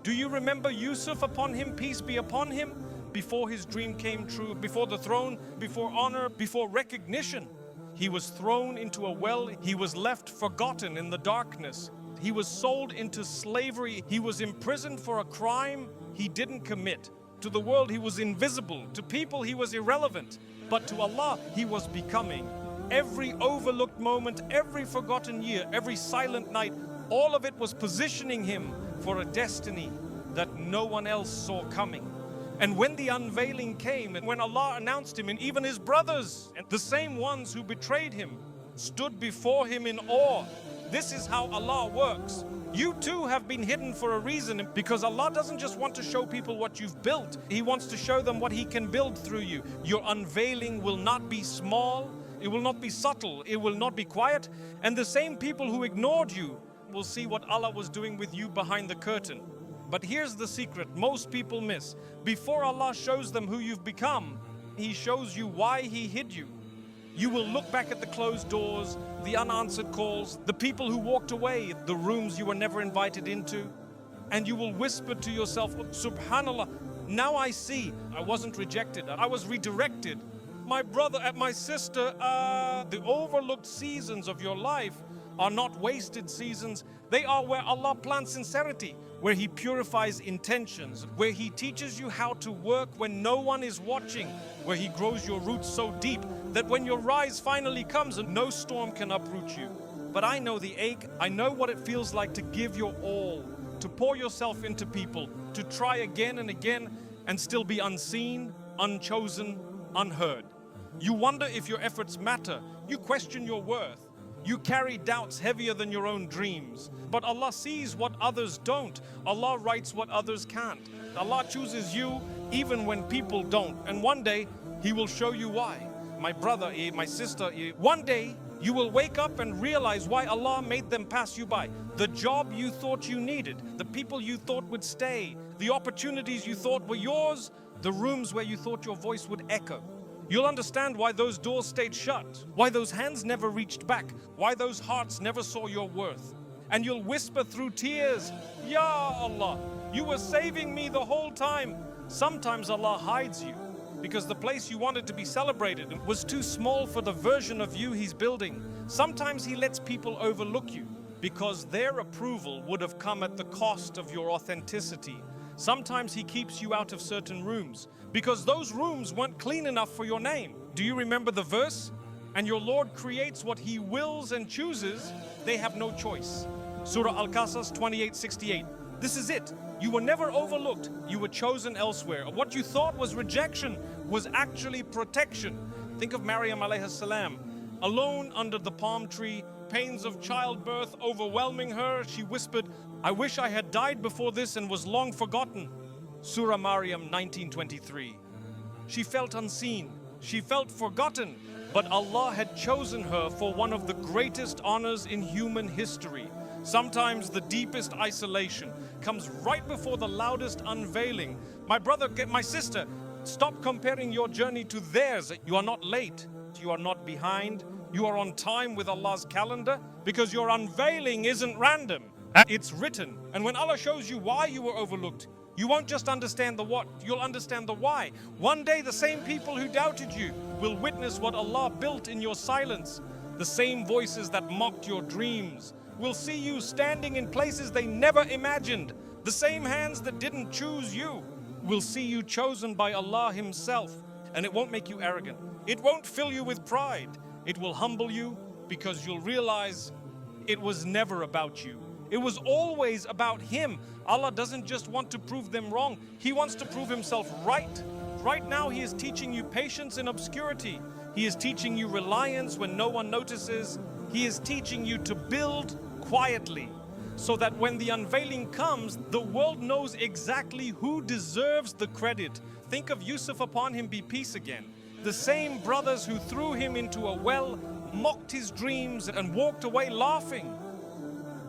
Do you remember Yusuf, upon him peace be upon him? Before his dream came true, before the throne, before honor, before recognition, he was thrown into a well. He was left forgotten in the darkness. He was sold into slavery. He was imprisoned for a crime he didn't commit. To the world he was invisible. To people he was irrelevant. But to Allah he was becoming. Every overlooked moment, every forgotten year, every silent night, all of it was positioning him for a destiny that no one else saw coming. And when the unveiling came, and when Allah announced him, and even his brothers, and the same ones who betrayed him, stood before him in awe. This is how Allah works. You too have been hidden for a reason, because Allah doesn't just want to show people what you've built. He wants to show them what He can build through you. Your unveiling will not be small. It will not be subtle. It will not be quiet. And the same people who ignored you will see what Allah was doing with you behind the curtain. But here's the secret most people miss. Before Allah shows them who you've become, He shows you why He hid you. You will look back at the closed doors, the unanswered calls, the people who walked away, the rooms you were never invited into, and you will whisper to yourself, Subhanallah, now I see I wasn't rejected, I was redirected. My brother and my sister, the overlooked seasons of your life are not wasted seasons. They are where Allah plants sincerity, where He purifies intentions, where He teaches you how to work when no one is watching, where He grows your roots so deep that when your rise finally comes, no storm can uproot you. But I know the ache. I know what it feels like to give your all, to pour yourself into people, to try again and again and still be unseen, unchosen, unheard. You wonder if your efforts matter. You question your worth. You carry doubts heavier than your own dreams. But Allah sees what others don't. Allah writes what others can't. Allah chooses you even when people don't. And one day He will show you why. My brother, my sister, one day You will wake up and realize why Allah made them pass you by. The job you thought you needed, the people you thought would stay, the opportunities you thought were yours, the rooms where you thought your voice would echo. You'll understand why those doors stayed shut, why those hands never reached back, why those hearts never saw your worth. And you'll whisper through tears, Ya Allah, you were saving me the whole time. Sometimes Allah hides you because the place you wanted to be celebrated was too small for the version of you He's building. Sometimes He lets people overlook you because their approval would have come at the cost of your authenticity. Sometimes He keeps you out of certain rooms because those rooms weren't clean enough for your name. Do you remember the verse? And your Lord creates what He wills and chooses, they have no choice. Surah Al-Qasas 28:68. This is it. You were never overlooked. You were chosen elsewhere. What you thought was rejection was actually protection. Think of Maryam alayhi salam, alone under the palm tree, pains of childbirth overwhelming her. She whispered, I wish I had died before this and was long forgotten. Surah Maryam 19:23. She felt unseen. She felt forgotten. But Allah had chosen her for one of the greatest honors in human history. Sometimes the deepest isolation comes right before the loudest unveiling. My brother, my sister, stop comparing your journey to theirs. You are not late. You are not behind. You are on time with Allah's calendar because your unveiling isn't random. It's written. And when Allah shows you why you were overlooked, you won't just understand the what, you'll understand the why. One day the same people who doubted you will witness what Allah built in your silence. The same voices that mocked your dreams will see you standing in places they never imagined. The same hands that didn't choose you will see you chosen by Allah Himself. And it won't make you arrogant. It won't fill you with pride. It will humble you because you'll realize it was never about you. It was always about Him. Allah doesn't just want to prove them wrong. He wants to prove Himself right. Right now He is teaching you patience in obscurity. He is teaching you reliance when no one notices. He is teaching you to build quietly so that when the unveiling comes, the world knows exactly who deserves the credit. Think of Yusuf, upon him be peace again. The same brothers who threw him into a well, mocked his dreams and walked away laughing,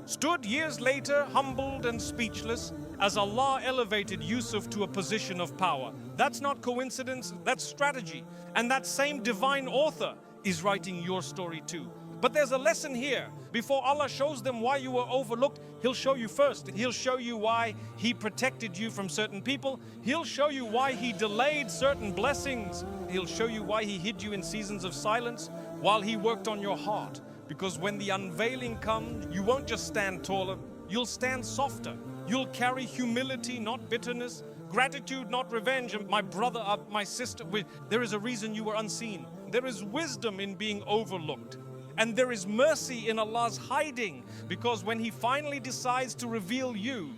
stood years later humbled and speechless as Allah elevated Yusuf to a position of power. That's not coincidence, that's strategy. And that same divine author is writing your story too. But there's a lesson here. Before Allah shows them why you were overlooked, He'll show you first. He'll show you why He protected you from certain people. He'll show you why He delayed certain blessings. He'll show you why He hid you in seasons of silence while He worked on your heart. Because when the unveiling comes, you won't just stand taller, you'll stand softer. You'll carry humility, not bitterness, gratitude, not revenge. And my brother, my sister, there is a reason you were unseen. There is wisdom in being overlooked. And there is mercy in Allah's hiding, because when He finally decides to reveal you,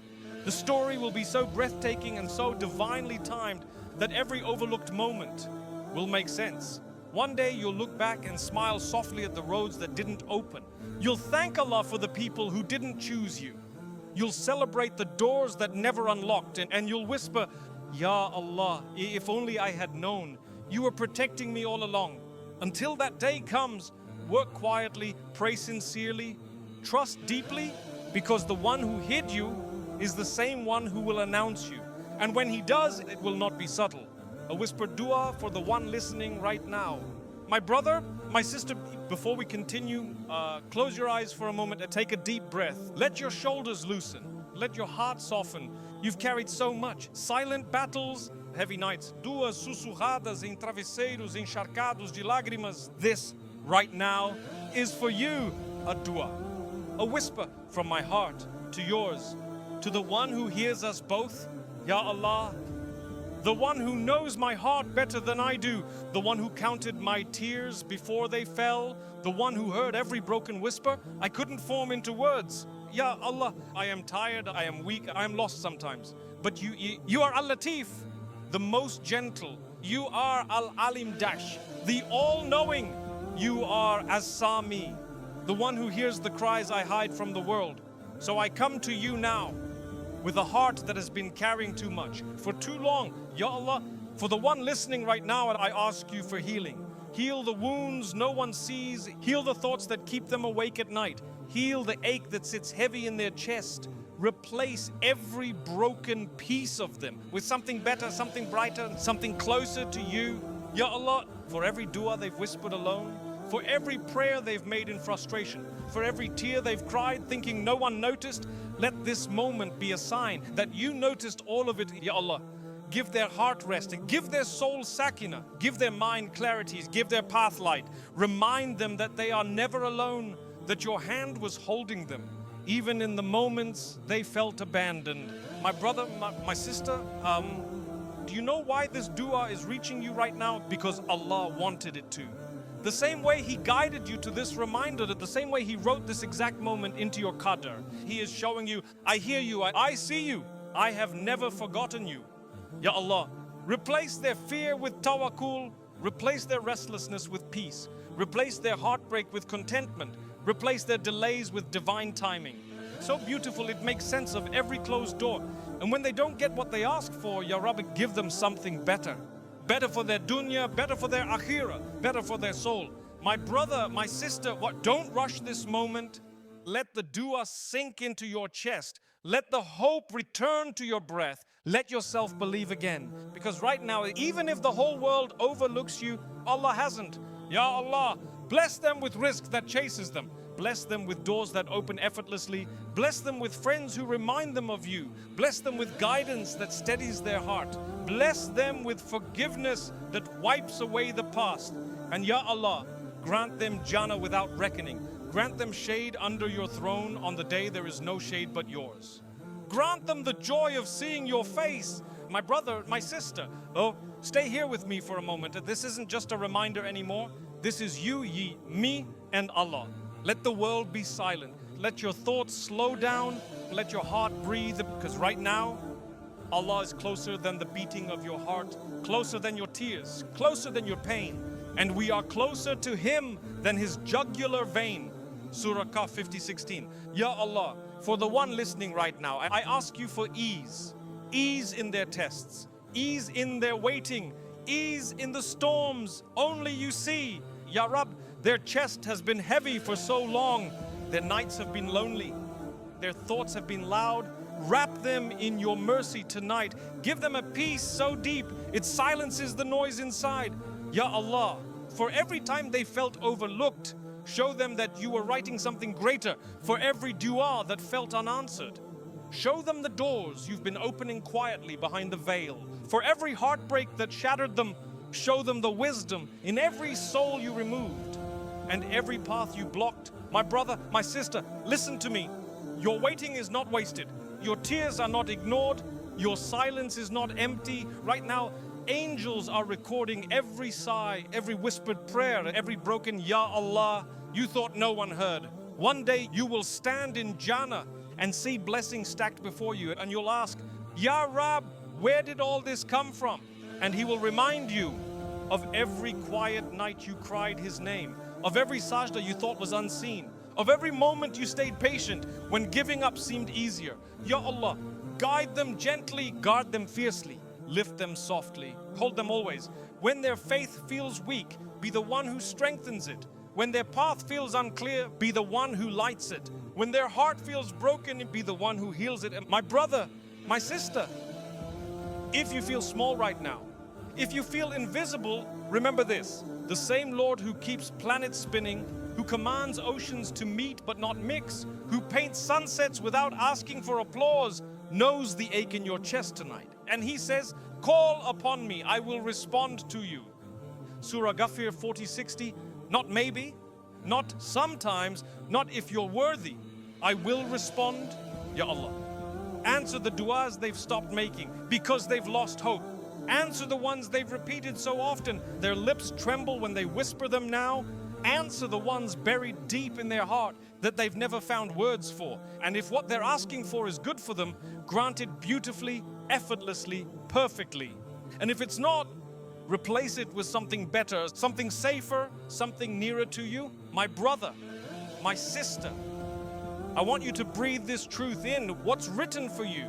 the story will be so breathtaking and so divinely timed that every overlooked moment will make sense. One day you'll look back and smile softly at the roads that didn't open. You'll thank Allah for the people who didn't choose you. You'll celebrate the doors that never unlocked, and you'll whisper, Ya Allah, if only I had known. You were protecting me all along. Until that day comes, work quietly, pray sincerely, trust deeply, because the one who hid you is the same one who will announce you. And when He does, it will not be subtle. A whispered dua for the one listening right now. My brother, my sister, before we continue, close your eyes for a moment and take a deep breath. Let your shoulders loosen. Let your heart soften. You've carried so much. Silent battles, heavy nights. Duas sussurradas em travesseiros encharcados de lágrimas. This right now is for you, a dua, a whisper from my heart to yours, to the one who hears us both, Ya Allah, the one who knows my heart better than I do, the one who counted my tears before they fell, the one who heard every broken whisper I couldn't form into words. Ya Allah, I am tired, I am weak, I am lost sometimes, but you are Al-Latif, the most gentle. You are Al-Alim Dash, the all-knowing. You are As-Sami, the one who hears the cries I hide from the world. So I come to you now with a heart that has been carrying too much for too long. Ya Allah, for the one listening right now, I ask you for healing. Heal the wounds no one sees. Heal the thoughts that keep them awake at night. Heal the ache that sits heavy in their chest. Replace every broken piece of them with something better, something brighter, something closer to you. Ya Allah, for every dua they've whispered alone, for every prayer they've made in frustration, for every tear they've cried thinking no one noticed, let this moment be a sign that you noticed all of it, Ya Allah. Give their heart rest, give their soul sakina, give their mind clarities, give their path light. Remind them that they are never alone, that your hand was holding them, even in the moments they felt abandoned. My brother, my sister, do you know why this dua is reaching you right now? Because Allah wanted it to. The same way He guided you to this reminder, that the same way He wrote this exact moment into your qadr, He is showing you, I hear you, I see you, I have never forgotten you. Ya Allah, replace their fear with tawakkul, replace their restlessness with peace, replace their heartbreak with contentment, replace their delays with divine timing. So beautiful, it makes sense of every closed door. And when they don't get what they ask for, Ya Rabbi, give them something better. Better for their dunya, better for their akhirah, better for their soul. My brother, my sister, don't rush this moment. Let the dua sink into your chest. Let the hope return to your breath. Let yourself believe again. Because right now, even if the whole world overlooks you, Allah hasn't. Ya Allah, bless them with rizq that chases them. Bless them with doors that open effortlessly. Bless them with friends who remind them of you. Bless them with guidance that steadies their heart. Bless them with forgiveness that wipes away the past. And Ya Allah, grant them Jannah without reckoning. Grant them shade under your throne on the day there is no shade but yours. Grant them the joy of seeing your face. My brother, my sister, stay here with me for a moment. This isn't just a reminder anymore. This is you, ye, me, and Allah. Let the world be silent. Let your thoughts slow down. Let your heart breathe, because right now, Allah is closer than the beating of your heart, closer than your tears, closer than your pain. And we are closer to Him than His jugular vein. Surah Kaf 50:16. Ya Allah, for the one listening right now, I ask you for ease. Ease in their tests, ease in their waiting, ease in the storms only you see. Ya Rab, their chest has been heavy for so long. Their nights have been lonely. Their thoughts have been loud. Wrap them in your mercy tonight. Give them a peace so deep, it silences the noise inside. Ya Allah, for every time they felt overlooked, show them that you were writing something greater. For every dua that felt unanswered, show them the doors you've been opening quietly behind the veil. For every heartbreak that shattered them, show them the wisdom in every soul you removed and every path you blocked. My brother, my sister, listen to me. Your waiting is not wasted. Your tears are not ignored. Your silence is not empty. Right now, angels are recording every sigh, every whispered prayer, every broken Ya Allah you thought no one heard. One day you will stand in Jannah and see blessings stacked before you, and you'll ask, Ya Rab, where did all this come from? And He will remind you of every quiet night you cried His name, of every sajda you thought was unseen, of every moment you stayed patient when giving up seemed easier. Ya Allah, guide them gently, guard them fiercely, lift them softly, hold them always. When their faith feels weak, be the one who strengthens it. When their path feels unclear, be the one who lights it. When their heart feels broken, be the one who heals it. And my brother, my sister, if you feel small right now, if you feel invisible, remember this: the same Lord who keeps planets spinning, who commands oceans to meet but not mix, who paints sunsets without asking for applause, knows the ache in your chest tonight. And He says, call upon me, I will respond to you. Surah Ghafir 40:60. Not maybe, not sometimes, not if you're worthy. I will respond, Ya Allah. Answer the du'as they've stopped making because they've lost hope. Answer the ones they've repeated so often, their lips tremble when they whisper them now. Answer the ones buried deep in their heart that they've never found words for. And if what they're asking for is good for them, grant it beautifully, effortlessly, perfectly. And if it's not, replace it with something better, something safer, something nearer to you. My brother, my sister, I want you to breathe this truth in. What's written for you?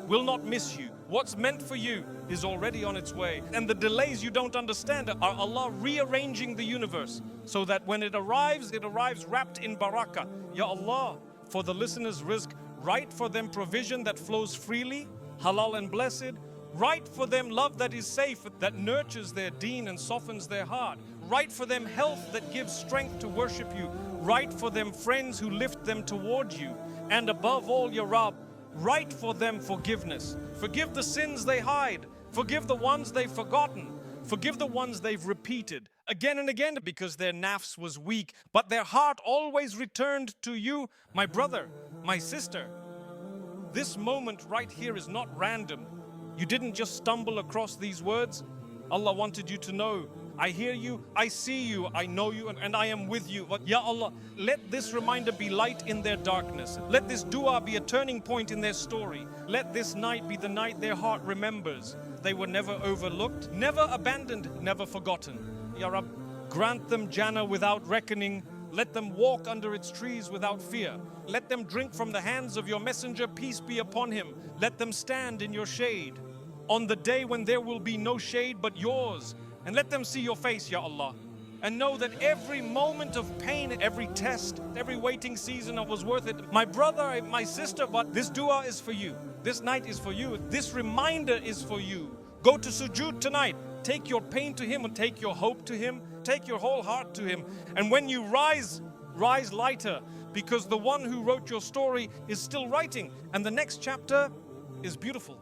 will not miss you. What's meant for you is already on its way. And the delays you don't understand are Allah rearranging the universe so that when it arrives wrapped in barakah. Ya Allah, for the listeners' rizq, write for them provision that flows freely, halal and blessed. Write for them love that is safe, that nurtures their deen and softens their heart. Write for them health that gives strength to worship you. Write for them friends who lift them toward you. And above all, Ya Rabb, write for them forgiveness. Forgive the sins they hide. Forgive the ones they've forgotten. Forgive the ones they've repeated again and again because their nafs was weak, but their heart always returned to you. My brother, my sister, this moment right here is not random. You didn't just stumble across these words. Allah wanted you to know, I hear you, I see you, I know you, and I am with you. But Ya Allah, let this reminder be light in their darkness. Let this dua be a turning point in their story. Let this night be the night their heart remembers. They were never overlooked, never abandoned, never forgotten. Ya Rabb, grant them Jannah without reckoning. Let them walk under its trees without fear. Let them drink from the hands of your messenger, peace be upon him. Let them stand in your shade on the day when there will be no shade but yours. And let them see your face, Ya Allah. And know that every moment of pain, every test, every waiting season was worth it. My brother, my sister, but this dua is for you. This night is for you. This reminder is for you. Go to sujood tonight. Take your pain to him and take your hope to him. Take your whole heart to him. And when you rise, rise lighter, because the one who wrote your story is still writing. And the next chapter is beautiful.